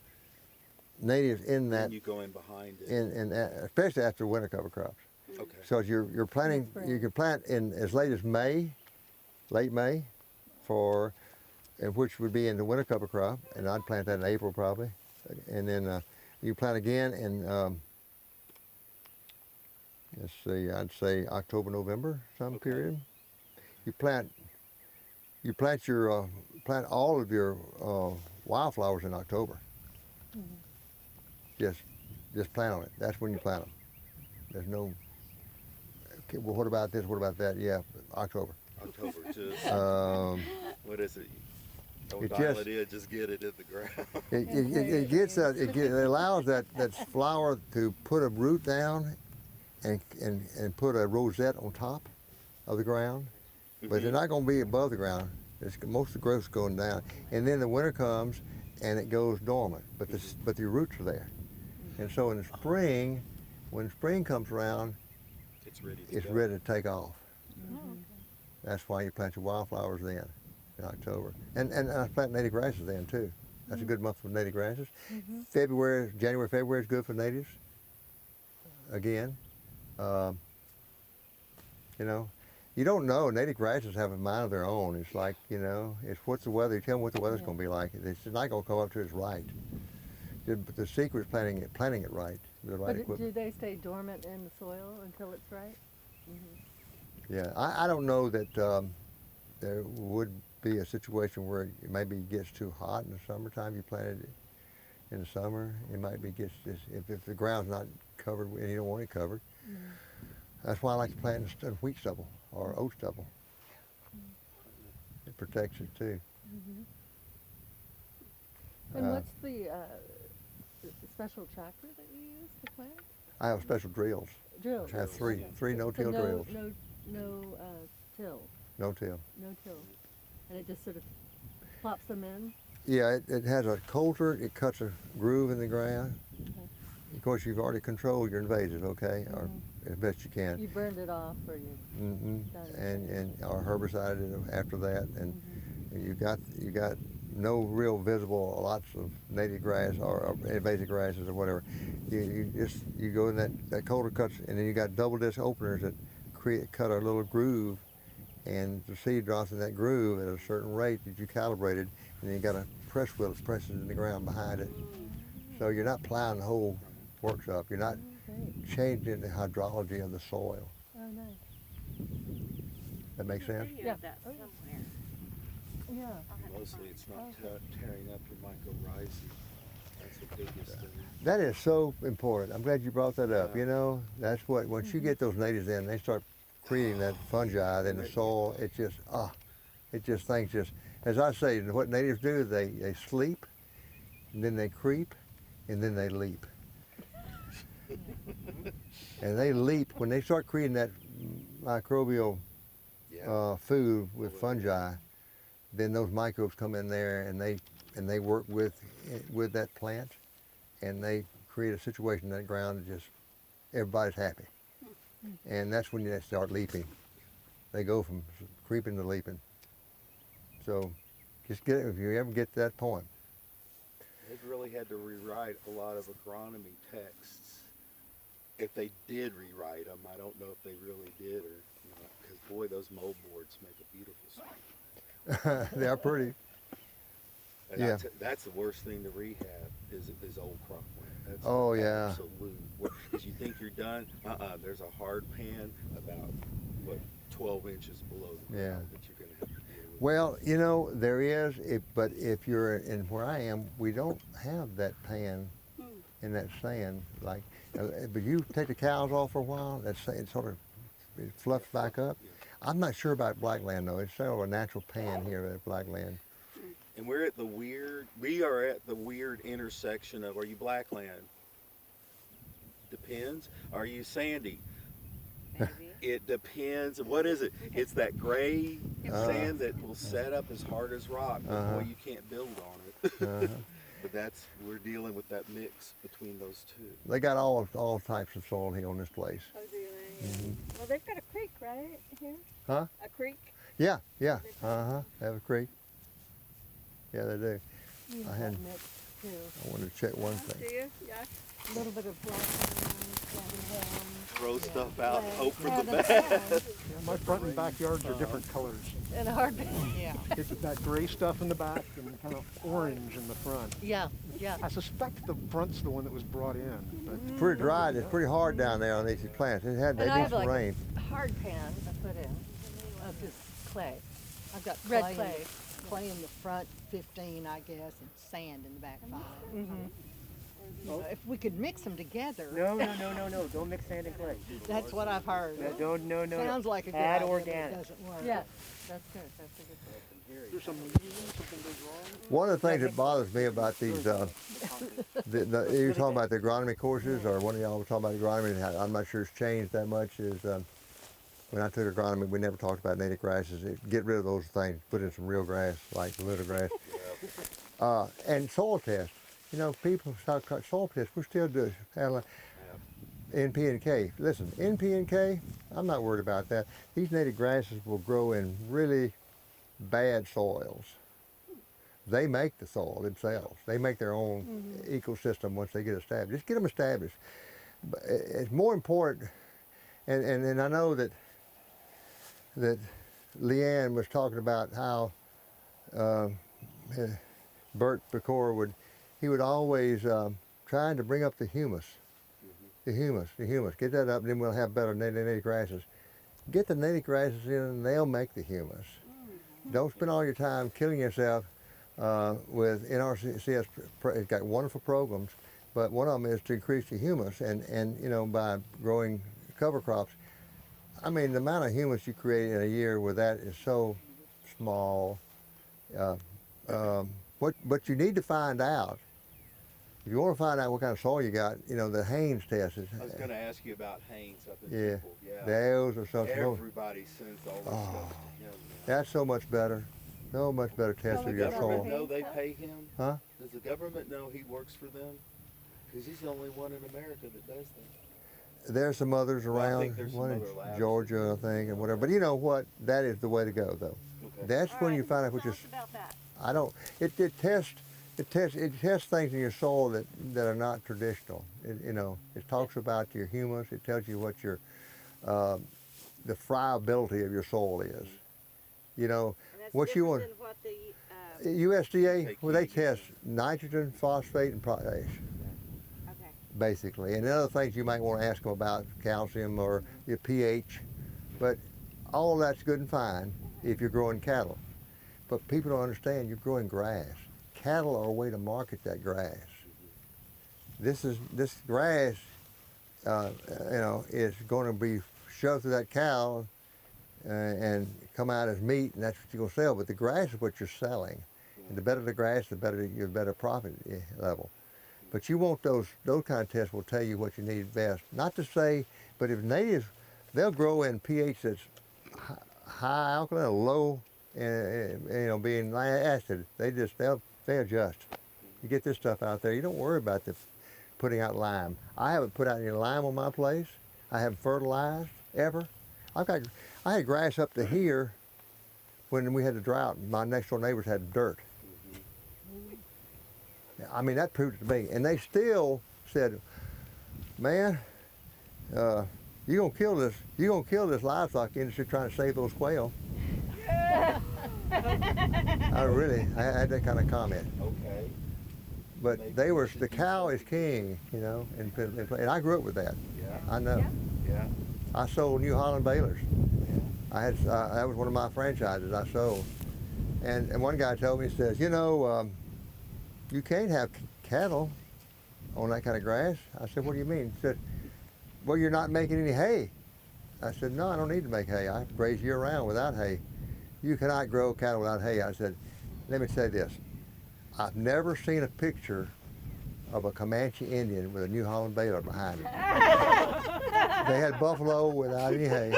natives in that, And you go in behind it. especially after winter cover crops. Okay. So you're planting, Spring. you can plant in as late as May, late May, for and which would be in the winter cover crop, and I'd plant that in April probably, and then you plant again in let's see, I'd say October, November, some Okay. period. You plant your plant all of your wildflowers in October. Just plant on it. That's when you plant them. There's no. Okay, well, what about this? What about that? Yeah, October. October, just what is it? Don't It dial just- it in, just get it in the ground. It allows that flower to put a root down and put a rosette on top of the ground, but they're not going to be above the ground. Most of the growth's going down, and then the winter comes and it goes dormant, but the roots are there. And so in the spring, when spring comes around, It's ready to it's go. ready to take off. That's why you plant your wildflowers then, in October. And I plant native grasses then too. That's a good month for native grasses. January, February is good for natives. Again, you know, you don't know. Native grasses have a mind of their own. It's like, you know, it's what's the weather. You tell them what the weather's going to be like. It's not going to come up till it's right. But the secret is planting it right, with the right But do equipment. they stay dormant in the soil until it's right? Yeah, I don't know that there would be a situation where it maybe gets too hot in the summertime. You planted it in the summer, it might be if the ground's not covered and you don't want it covered. That's why I like to plant in wheat stubble or oat stubble. It protects it too. And Uh, what's the special tractor that you use to plant? I have special drills. Drills. I have three no-till So drills. No till. No-till. No till. And it just sort of plops them in? Yeah, it has a coulter. It cuts a groove in the ground. Okay. Of course, you've already controlled your invasive, okay, or as best you can. You burned it off or you done it. And or herbicided it after that, and you got no real visible lots of native grass or invasive grasses or whatever. You go in that coulter cuts, and then you got double disc openers that cut a little groove, and the seed drops in that groove at a certain rate that you calibrated, and then you got a press wheel that presses in the ground behind it. So you're not plowing the whole workshop. You're not Great. changing the hydrology of the soil. Oh, nice. That makes sense? Yeah. That Oh, somewhere. yeah. Mostly it's not tearing up your mycorrhizae. That's the biggest thing. That is so important. I'm glad you brought that up. Yeah. You know, that's what, once you get those natives in, they start creating that fungi in the soil. It just, things just, as I say, what natives do, they sleep, and then they creep, and then they leap. And they leap, when they start creating that microbial food with fungi, then those microbes come in there and they work with that plant, and they create a situation in that ground that just everybody's happy. And that's when they start leaping. They go from creeping to leaping. So just get it if you ever get to that point. They've really had to rewrite a lot of agronomy texts. If they did rewrite them, I don't know if they really did, or because boy, those mold boards make a beautiful screen. They are pretty. And Yeah. that's the worst thing to rehab is old cropland. That's Oh, the yeah. absolute worst. Because you think you're done. There's a hard pan about 12 inches below the Yeah. ground that you're going to have to deal with. Well, you know, there is, but if you're in where I am, we don't have that pan in that sand. But you take the cows off for a while, it fluffs back up. I'm not sure about Blackland though. It's sort of a natural pan here at Blackland. And we are at the weird intersection of, are you Blackland? Depends. Are you Sandy? Maybe. It depends. What is it? It's that gray sand that will set up as hard as rock, but boy, you can't build on it. But we're dealing with that mix between those two. They got all types of soil here on this place. Oh, do they? Well, they've got a creek right here. Huh? A creek. Yeah. They have a creek. Yeah, they do. You I had- mixed too. I wanted to check one Do thing. you? Yeah. A little bit of black onions, throw stuff out and hope for Yeah, the that's best. fine. Yeah, my front and backyards are different colors. In a heartbeat. Yeah. It's that gray stuff in the back and kind of orange in the front. Yeah, yeah. I suspect the front's the one that was brought in. But It's pretty dry. It's pretty hard down there on these plants. They And I need have some like rain. a hard pan I put in of just clay. I've got Red clay, in clay. the, clay in the front, 15, I guess, and sand in the back 5. You know, if we could mix them together, no, don't mix sand and clay. that's what I've heard. No. Sounds like a good Add idea, but organic. it doesn't work. Yes, that's good. That's a good thing. There's something goes wrong. One of the things that bothers me about these, you're talking about the agronomy courses, or one of y'all was talking about agronomy, and I'm not sure it's changed that much, is when I took agronomy, we never talked about native grasses. Get rid of those things, put in some real grass, like little grass. And soil tests. You know, people start soil tests, we still do NP and K. Listen, NP and K, I'm not worried about that. These native grasses will grow in really bad soils. They make the soil themselves. They make their own ecosystem once they get established. Just get them established. But it's more important, and I know that Leanne was talking about how Bert Pecore would always trying to bring up the humus. The humus. Get that up, and then we'll have better native grasses. Get the native grasses in, and they'll make the humus. Don't spend all your time killing yourself with NRCS. It's got wonderful programs, but one of them is to increase the humus, and you know, by growing cover crops. I mean, the amount of humus you create in a year with that is so small. What you need to find out, if you want to find out what kind of soil you got, you know, the Haynes test is. I was going to ask you about Haynes up in Yeah, People. Yeah. those are something. Everybody sends all this stuff to him. That's so much better. So much better test Does of the your government soil. know they pay him? Huh? Does the government know he works for them? Because he's the only one in America that does that. There's some others Well, I around, think there's some one in other labs. Georgia, I think, and whatever. But you know what? That is the way to go, though. Okay. That's All when right, you find out tell what your. us about that. I don't. It tests things in your soil that are not traditional. You know, it talks about your humus. It tells you what your the friability of your soil is. You know, And that's what you want. different than what the USDA, well, they Take test nitrogen, phosphate, and potash, okay. basically. And other things you might want to ask them about, calcium or your pH. But all of that's good and fine if you're growing cattle. But people don't understand you're growing grass. Cattle are a way to market that grass. This grass, you know, is going to be shoved through that cow and come out as meat, and that's what you're going to sell. But the grass is what you're selling. And the better the grass, the better your profit level. But you want those kind of tests will tell you what you need best. Not to say, but if natives, they'll grow in pH that's high alkaline or low, you know, being acid. They adjust. You get this stuff out there. You don't worry about putting out lime. I haven't put out any lime on my place. I haven't fertilized ever. I had grass up to here when we had the drought. My next door neighbors had dirt. I mean, that proved it to me. And they still said, man, you're gonna kill this livestock industry trying to save those quail. I had that kind of comment. Okay. But the cow is king, you know, and I grew up with that. Yeah. I know. Yeah. I sold New Holland balers. That was one of my franchises I sold. And one guy told me, he says, you know, you can't have cattle on that kind of grass. I said, what do you mean? He said, well, you're not making any hay. I said, no, I don't need to make hay. I graze year round without hay. You cannot grow cattle without hay. I said, let me say this. I've never seen a picture of a Comanche Indian with a New Holland baler behind it. They had buffalo without any hay.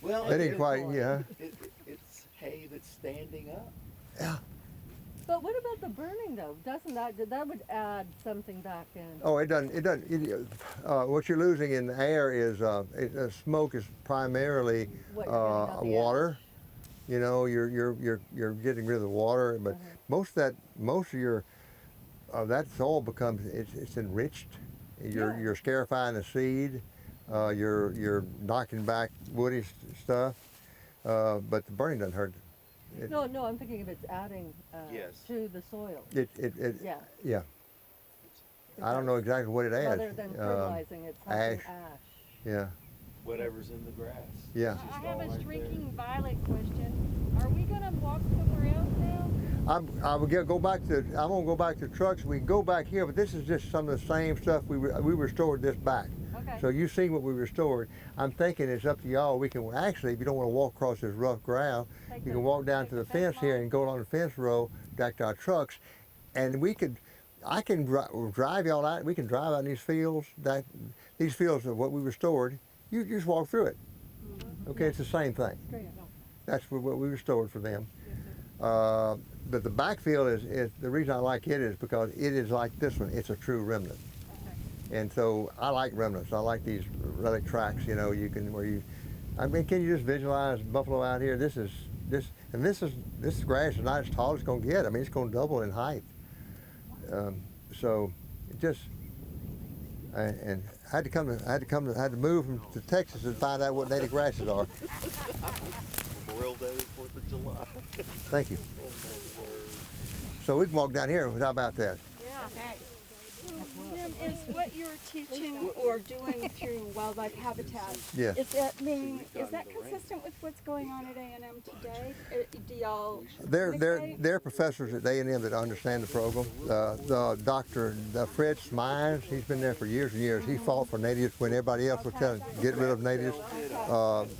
Well, They didn't quite, yeah. It's hay that's standing up. Yeah. But what about the burning though? Doesn't that would add something back in? Oh, it doesn't. What you're losing in the air is smoke is primarily What you're getting out the water. You know, you're getting rid of the water, but most of your that soil becomes it's enriched You're scarifying the seed. You're knocking back woody stuff. But the burning doesn't hurt. No, I'm thinking if it's adding Yes. to the soil. Yeah. Yeah. I don't know exactly what it adds. Rather than fertilizing, it's something ash. Yeah. Whatever's in the grass. Yeah. It's just I have all a right streaking violet question. Are we gonna walk somewhere else now? I'm gonna go back to trucks. We can go back here, but this is just some of the same stuff we restored this back. Okay. So you've seen what we restored. I'm thinking it's up to y'all. We can actually, if you don't want to walk across this rough ground, you can walk down to the fence here and go along the fence row back to our trucks, and I can drive y'all out. We can drive out in these fields. These fields are what we restored. You just walk through it. Okay, it's the same thing. That's what we restored for them. But the backfield is the reason I like it is because it is like this one. It's a true remnant. And so I like remnants. I like these relic tracks. You know, I mean, can you just visualize buffalo out here? This grass is not as tall as it's going to get. I mean, it's going to double in height. So it just, and I had to move to Texas and find out what native grasses are. Memorial Day, 4th of July. Thank you. So we can walk down here. How about that? Jim, is what you're teaching or doing through wildlife habitat, Yes. is that consistent with what's going on at A&M today? Do y'all They're professors at A&M that understand the program. The Dr. Fred Mines, he's been there for years and years. He fought for natives when everybody else was telling get rid of natives.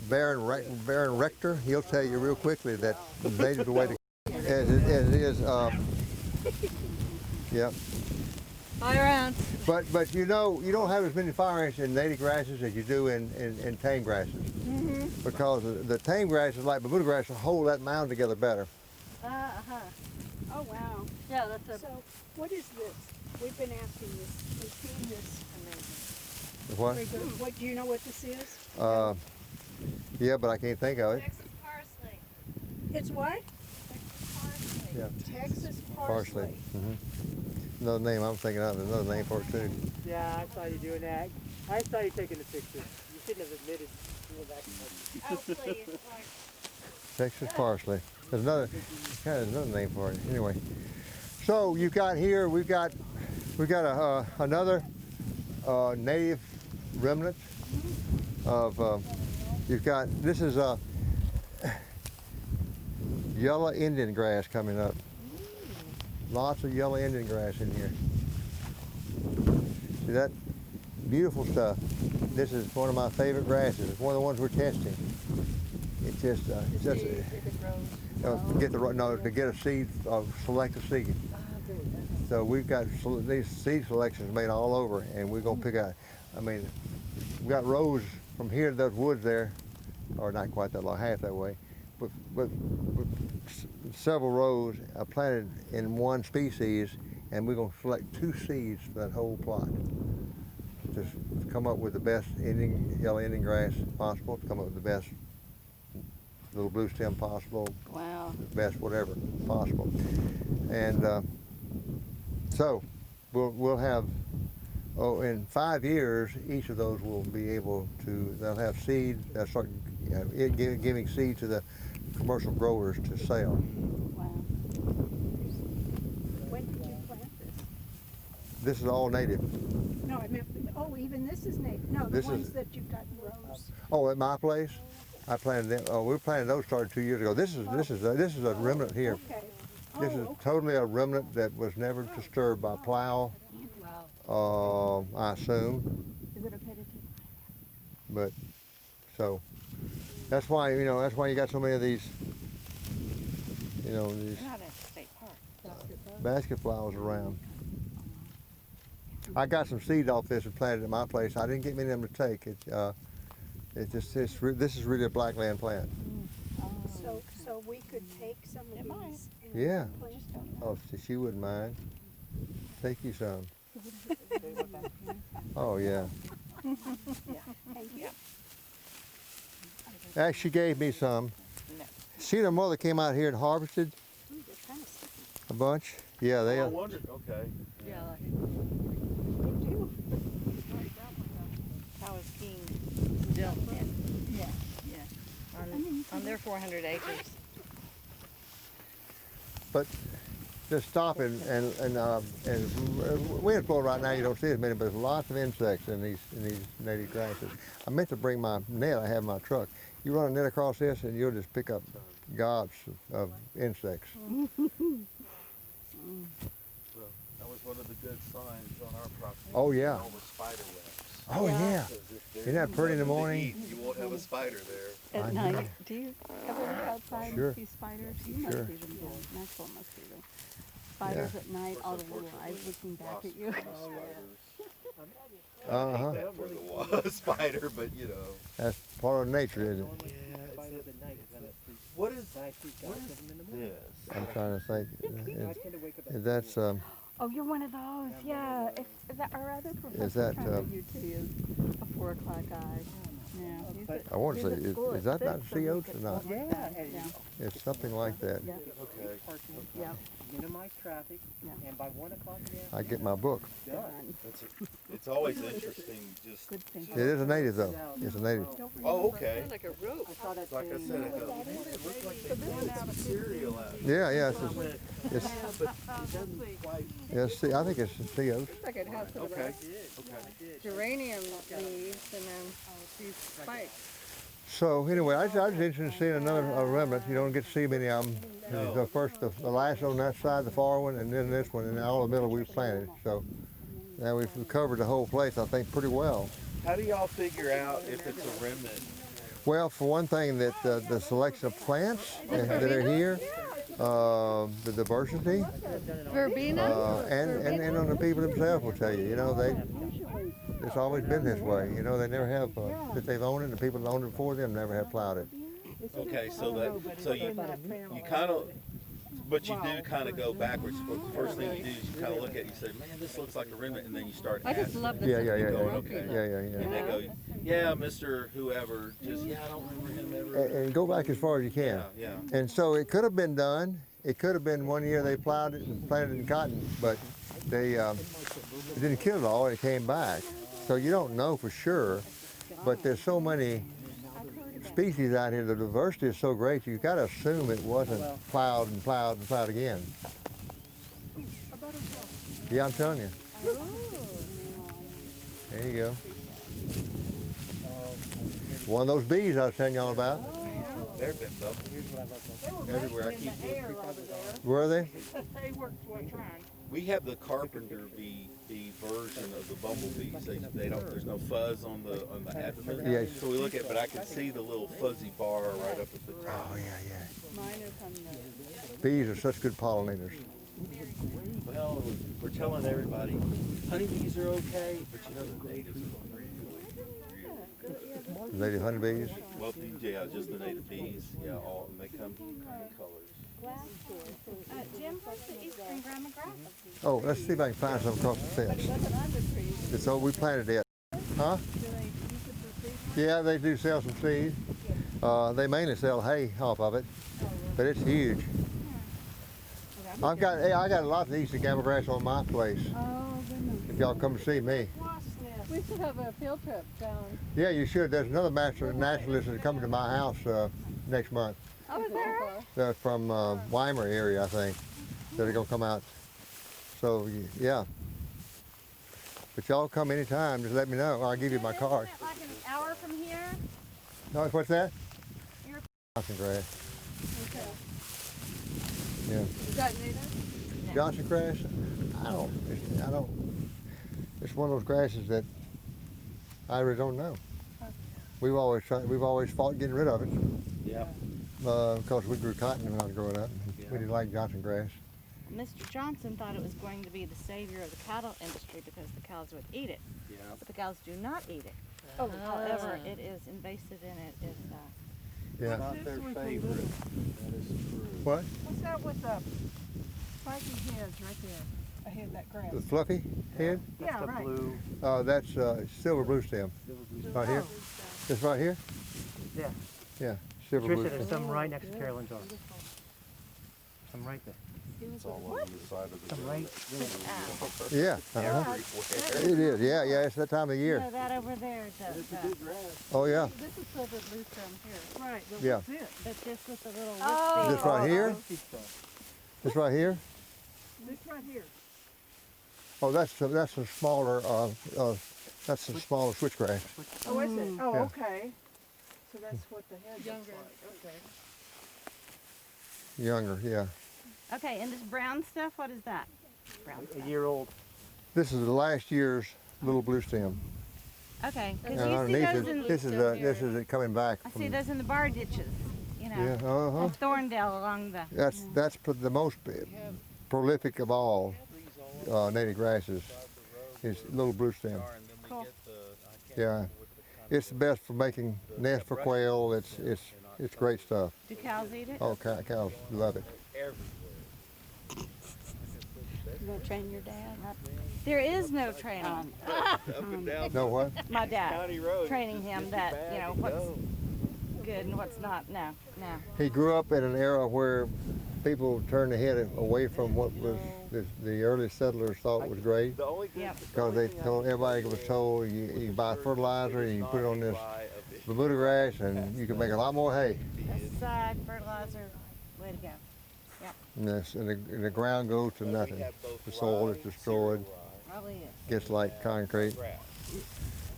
Baron Rector, he'll tell you real quickly that natives are the way to as it is. Yep. Hi, around. But you know, you don't have as many fire ants in native grasses as you do in tame grasses. Because the tame grasses, like Bermuda grass, will hold that mound together better. Oh, wow. Yeah, that's So, what is this? We've been asking this. We've seen this. What? What, do you know what this is? Yeah, but I can't think of it. Texas parsley. It's what? Yeah. Texas Parsley. Another name I'm thinking of. There's another name for it too. Yeah, I saw you doing that. I saw you taking the picture. You shouldn't have admitted doing that. Oh, please. Texas parsley. There's another name for it. Anyway, so you've got here. We've got another native remnant of. You've got this is yellow Indian grass coming up. Lots of yellow Indian grass in here. See that? Beautiful stuff. This is one of my favorite grasses. It's one of the ones we're testing. It's just, to get a seed, select a seed. So we've got these seed selections made all over, and we're gonna pick out. I mean, we've got rows from here to those woods there, or not quite that long, half that way, but several rows are planted in one species, and we're going to select 2 seeds for that whole plot. Just come up with the best yellow Indian grass possible, come up with the best little blue stem possible, Wow. the best whatever possible. And so we'll have, in 5 years, each of those will be able to, they'll have seed, they'll start giving seed to the commercial growers to sell. Wow. When did you plant this? This is all native. No, I meant, even this is native. No, the This ones is- that you've got in rows. Oh, at my place, I planted them. Oh, we planted those started 2 years ago. This is a remnant here. Okay. This is okay. totally a remnant that was never disturbed by plow. I assume, Is it a pedigree? but so that's why you got so many of these, these Not a state park. basket flowers around. I got some seed off this and planted at my place. I didn't get many of them to take. This is really a Blackland plant. So we could take some of these. and Yeah. plant them. Oh, she wouldn't mind. Take you some. Oh yeah. Thank you. Actually, she gave me some. See, their mother came out here and harvested They're kind of sticky. a bunch. Yeah, they. I wondered. Okay. Yeah, Good deal. They're 400 acres. But just stop and wind's blowing right now. You don't see as many, but there's lots of insects in these native grasses. I meant to bring my net. I have in my truck. You run a net across this, and you'll just pick up gobs of insects. Well, that was one of the good signs on our property. Oh yeah. All the spider webs. Oh yeah. Isn't that pretty in the morning? You won't have a spider there. I At know. night, do you ever look outside Sure. and see spiders? You Sure. must see them, yeah. Maxwell must see them. Spiders at night, all the little eyes looking back at you. Uh-huh. That for the spider, but you know. That's part of nature, isn't it? What is this? I'm trying to think. That's Oh, you're one of those, yeah. It's that our other Is professor that, trying to get you to is a 4 o'clock guy. Yeah. he's at- I want to he's say, at school is at that not 6, sea so oats he or gets not? off like that. Yeah. It's something like that. Yep. Okay. Yep. Minimize traffic, Yeah. and by 1 o'clock in the I get my book. Done. It's always interesting. Just Good thinking. It is a native though. It's a native. oh, okay. Like a rope. I saw that Like I said, it looks like they put some cereal out. Yeah, yeah. It's, But it doesn't quite. I think it's sea oats. Like it has sort of Okay. geranium leaves and then these spikes. So anyway, I was interested in seeing another remnant. You don't get to see many of them. There's the first, the last on that side, the far one, and then this one, and all the middle we've planted. So now we've covered the whole place, I think, pretty well. How do y'all figure out if it's a remnant? Well, for one thing, that the selection of plants that are here, the diversity, Verbena? and on the people themselves will tell you. You know, it's always been this way. You know, they never have, that they've owned it, and the people that owned it before them never have plowed it. Okay, so you kind of, but you do kind of go backwards. The first thing you do is you kind of look at it, you say, man, this looks like a remnant, and then you start I just asking. love the Yeah. Okay. And they Yeah. go, yeah, Mr. Whoever, just, yeah, I don't remember him ever. And go back as far as you can. Yeah. And so it could have been done. It could have been one year they plowed it and planted it in cotton, but they didn't kill it all. It came back. So you don't know for sure. But there's so many species out here. The diversity is so great. You got to assume it wasn't plowed and plowed and plowed again. Yeah, I'm telling you. There you go. One of those bees I was telling y'all about. There have been some. Everywhere I keep looking. Were they? They worked for a time. We have the carpenter bee version of the bumblebees. They don't. There's no fuzz on the abdomen. Yeah. So we look at, but I can see the little fuzzy bar right up at the top. Oh, yeah. Mine is on the. Bees are such good pollinators. Well, we're telling everybody, honeybees are okay, but you know the natives are really Native honeybees. well, yeah, just the native bees. Yeah, all and they come in colors. Jim, what's the eastern grandma grass? Oh, let's see if I can find some across the fence. It's so we planted it. Huh? Yeah, they do sell some seeds. They mainly sell hay off of it, but it's huge. I got lots of eastern gamma grass on my place. Oh, goodness. If y'all come to see me. We should have a field trip down. Yeah, you should. There's another master naturalist that's coming to my house next month. I was there. They're from Weimar area, I think. They're gonna come out. So yeah. But y'all come anytime. Just let me know. I'll give you my card. Like an hour from here? No, what's that? Your- Johnson grass. Okay. Yeah. Is that native? Johnson grass. I don't. It's one of those grasses that I really don't know. We've always fought getting rid of it. Yeah. Because we grew cotton when I was growing up. We didn't like Johnson grass. Mr. Johnson thought it was going to be the savior of the cattle industry because the cows would eat it. Yeah. But the cows do not eat it. Oh, However, it is invasive and it is Yeah. Not their favorite. That is true. What? What's that with the spiky heads right there? Ahead of that grass. The fluffy head? Yeah, right. blue. That's silver blue stem. Right here. This right here? Yeah. Yeah. Silver blue Trisha, there's stem. some right next to Carolyn's office. Some right there. It's all on the side of the Some road. right. Yeah, it is. Yeah, yeah, it's that time of year. No, that over there does that. Oh yeah, This is silver bluestem here. Right, but yeah. what's it? But this with the little Oh. This right here. This right here. This right here. Oh, that's a smaller that's a smaller switchgrass. Oh, is it? Oh, Yeah. okay. So that's what the head Younger. looks like. Okay. Younger, yeah. Okay, and this brown stuff, what is that? Brown A stuff. year old. This is the last year's little blue stem. Okay, because And you see underneath those it, in, this is it coming back. I From, see those in the bar ditches, you know. yeah, uh-huh. Of Thorndale along the. That's the most prolific of all native grasses is little blue stem. Cool. Yeah, it's the best for making nests for quail. It's great stuff. Do cows eat it? Oh, cows love it. You gonna train your dad? There is no training. Up and down Know what? My dad county road. training him that, you know, what's good and what's not. No, no. He grew up in an era where people turned their head away from what was the early settlers thought was great. The only good, Yep. Because they told everybody was told you buy fertilizer and you put it on this Bermuda grass and you can make a lot more hay. Pesticide, fertilizer, way to go. And the ground goes to nothing. The soil is destroyed, Probably is. gets like concrete.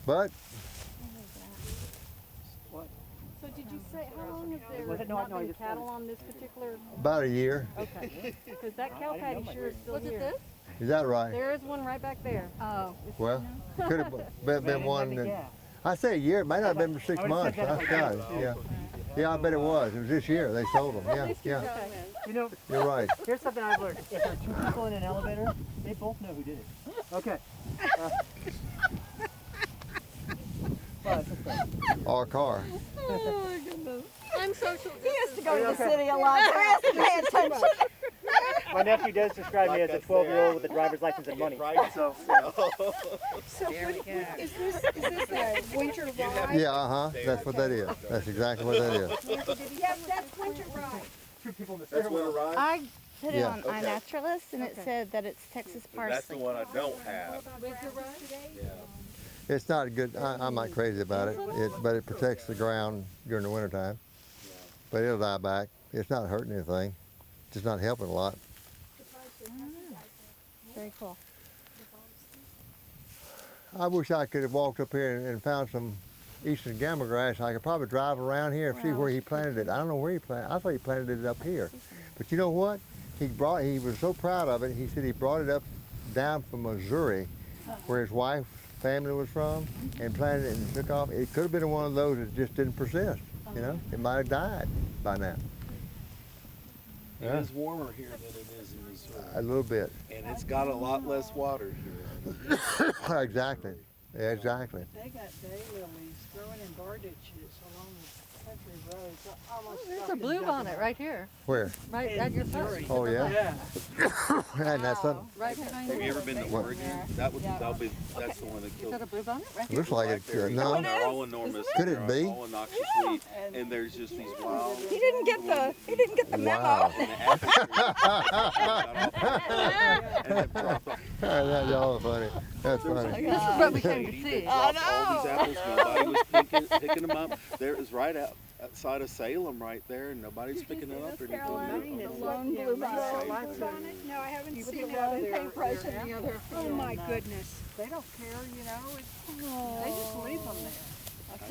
But So did you say, how long has Was there it? No, not no, I been just cattle on this particular? about a year. Okay, because that cow patty sure is still here. this? Is that right? There is one right back there. Oh. Well, could have been one that, I say a year, it might not have been 6 months. I forgot it. Yeah. Yeah, I bet it was. It was this year. They sold them. Yeah, yeah. You know, You're right. here's something I've learned. If there are two people in an elevator, they both know who did it. Okay. Well, it's okay. Our car. I'm social. He used to go to the Okay. city a lot. So he has to pay attention. My nephew does describe me as a 12-year-old with a driver's license and money. So, Is this a winter ride? Yeah, uh-huh. That's what that is. That's exactly what that is. Yeah, that's winter ride. two people in the That's stairwell. winter ride. I put it Yeah. on iNaturalist and it said that it's Texas parsley. That's the one I don't have. It's not good. I'm not crazy about it. But it protects the ground during the wintertime. But it'll die back. It's not hurting anything. Just not helping a lot. Very cool. I wish I could have walked up here and found some eastern gamma grass. I could probably drive around here and see where he planted it. I don't know where he planted. I thought he planted it up here. But you know what? He was so proud of it. He said he brought it up down from Missouri, where his wife's family was from, and planted it and took off. It could have been one of those that just didn't persist. You know, it might have died by now. It Yeah. is warmer here than it is in Missouri. A little bit. And it's got a lot less water here. Exactly. Yeah, exactly. They got daylilies growing in bar ditches along the country roads. Almost There's stuck a in bluebonnet juggernaut. right here, Where? right at your foot. Oh yeah. Yeah. And that's something. Right behind Have you ever been to What? Oregon? That's the one that Is killed that a bluebonnet right here? Looks like it. blackberries. No. And they're all enormous. Could it They're be? all noxious weeds. And there's just these wild. He didn't get the memo. Wow. And the apple trees and it dropped off. That's all funny. That's funny. This is what we came to see. All these apples, nobody was picking them up. There is right outside of Salem right there, and nobody's picking it up or anything. The lone blue bonnet. No, I haven't seen it on paintbrush and the other. Oh my goodness. They don't care, you know. They just leave them there.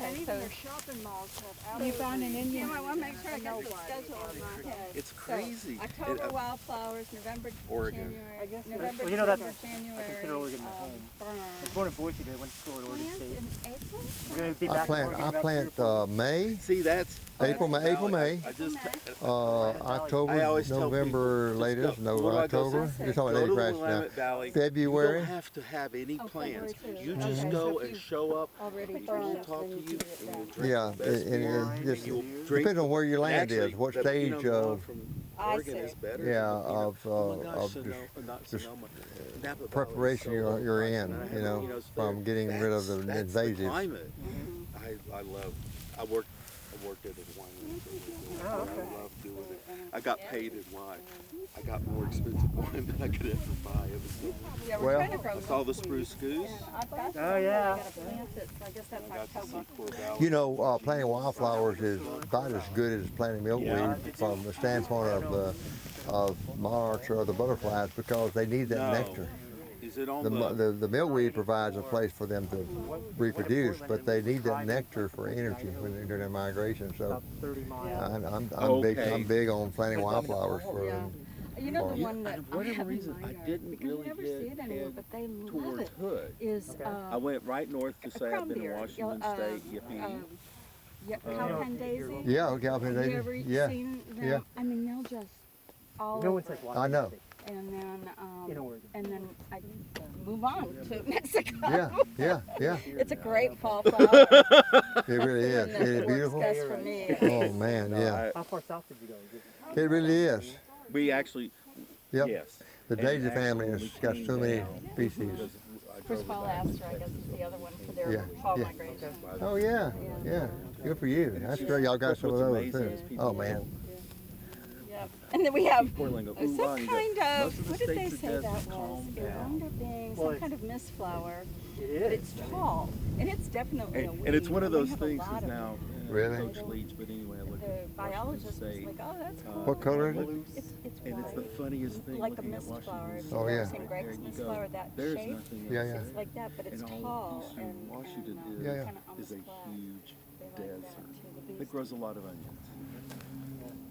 And even their shopping malls have You found an Indian. Yeah, I want to make sure I got the schedule in my head. It's crazy. October It- wildflowers, November, Oregon. January, I guess November, Well, you know that- December, January. I consider Oregon my home. I was born in Boise, but I went to school at Oregon Plants State. in April? We're going to be I back in plant. Oregon I about plant 3 or 4 May, See, that's April, May, April, May. I just October, I always tell November, people, latest. just go- No, what do I go October. say? You're talking about Go native to grass now. Willamette Valley. You February. don't have to have any plans. February You too. just Okay. go and show up. Already People will burned, talk then to you you, do it and you'll back. drink Yeah, the best and beer, it just you'll drink. depends on where your land Actually, is, what the stage Pinot Noir of from I Oregon see. is better. yeah than, of oh my gosh, of Sonoma, not just Sonoma. Napa Valley is preparation so you're nice, in, and I you have- know, it's from getting rid of the that's invasives. The climate. I love. I worked at a winery. Oh, okay. I love doing it. I got paid in wine. I got more expensive wine than I could ever buy. It was so Yeah, we're Well- trying to grow I saw the spruce goose. I've got Oh, yeah. I gotta plant it, so I guess I that's got to see October. Pecore Valley. You know, planting wildflowers is about as good as planting milkweed from the standpoint of monarchs or the butterflies because they need that No. nectar. Is it on The milkweed provides a place for them to reproduce, but they need that nectar for energy when they're doing their migration. So About 30 miles. I'm big on planting wildflowers for Yeah. You know the Yeah, one that for whatever I have reason, in I my yard, didn't because you really never get see it anymore, head but they love towards it. Hood. Is I went right north to say I've crown been in beard, Washington State. Yippee. cowpen daisy. yeah, Calvin, Have you ever yeah, seen them? yeah. I mean, they'll just all No over one says it. Washington I know. State. And then In Oregon. I move on to Mexico. yeah. It's a great fall flower. It really is. and It is it beautiful. works best for me. Oh man, yeah. How far south did you go? It really is. We actually, Yep. yes. The And daisy actually, family when has we got came so many down, species. because I First drove fall back aster, to I guess, Texas, is the other one for their Yeah, fall yeah. migration. Oh yeah, yeah. Good for you. That's great. Y'all got some of What's those amazing too. is people Oh man. Yep. And then we have Portland go, some "Ooh, Ronnie, kind most of, of the what did they states are say that desert, was? calm It down." wound up being Well, some it's- kind of mist flower, It but is. it's tall. And it's definitely a weed. And it's one of we those have a things lot that's of now Really? Coach Leach, but anyway, I looked the at Washington biologist was State. like, oh, that's cool. What color is it? It's And it's the white. funniest thing Like a looking at mist flower. Washington If State. Oh, you've yeah. ever seen Greg's There you mist go. flower, that There's shape, nothing else. Yeah, yeah. it's like that, but it's And all tall. of eastern And, Washington and, Yeah, yeah. kinda is a almost flat. huge They like desert that too, the that bees. grows a lot of onions.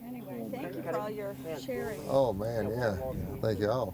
Anyway, Oh, thank you man. for all your sharing. Oh man, yeah. Thank y'all.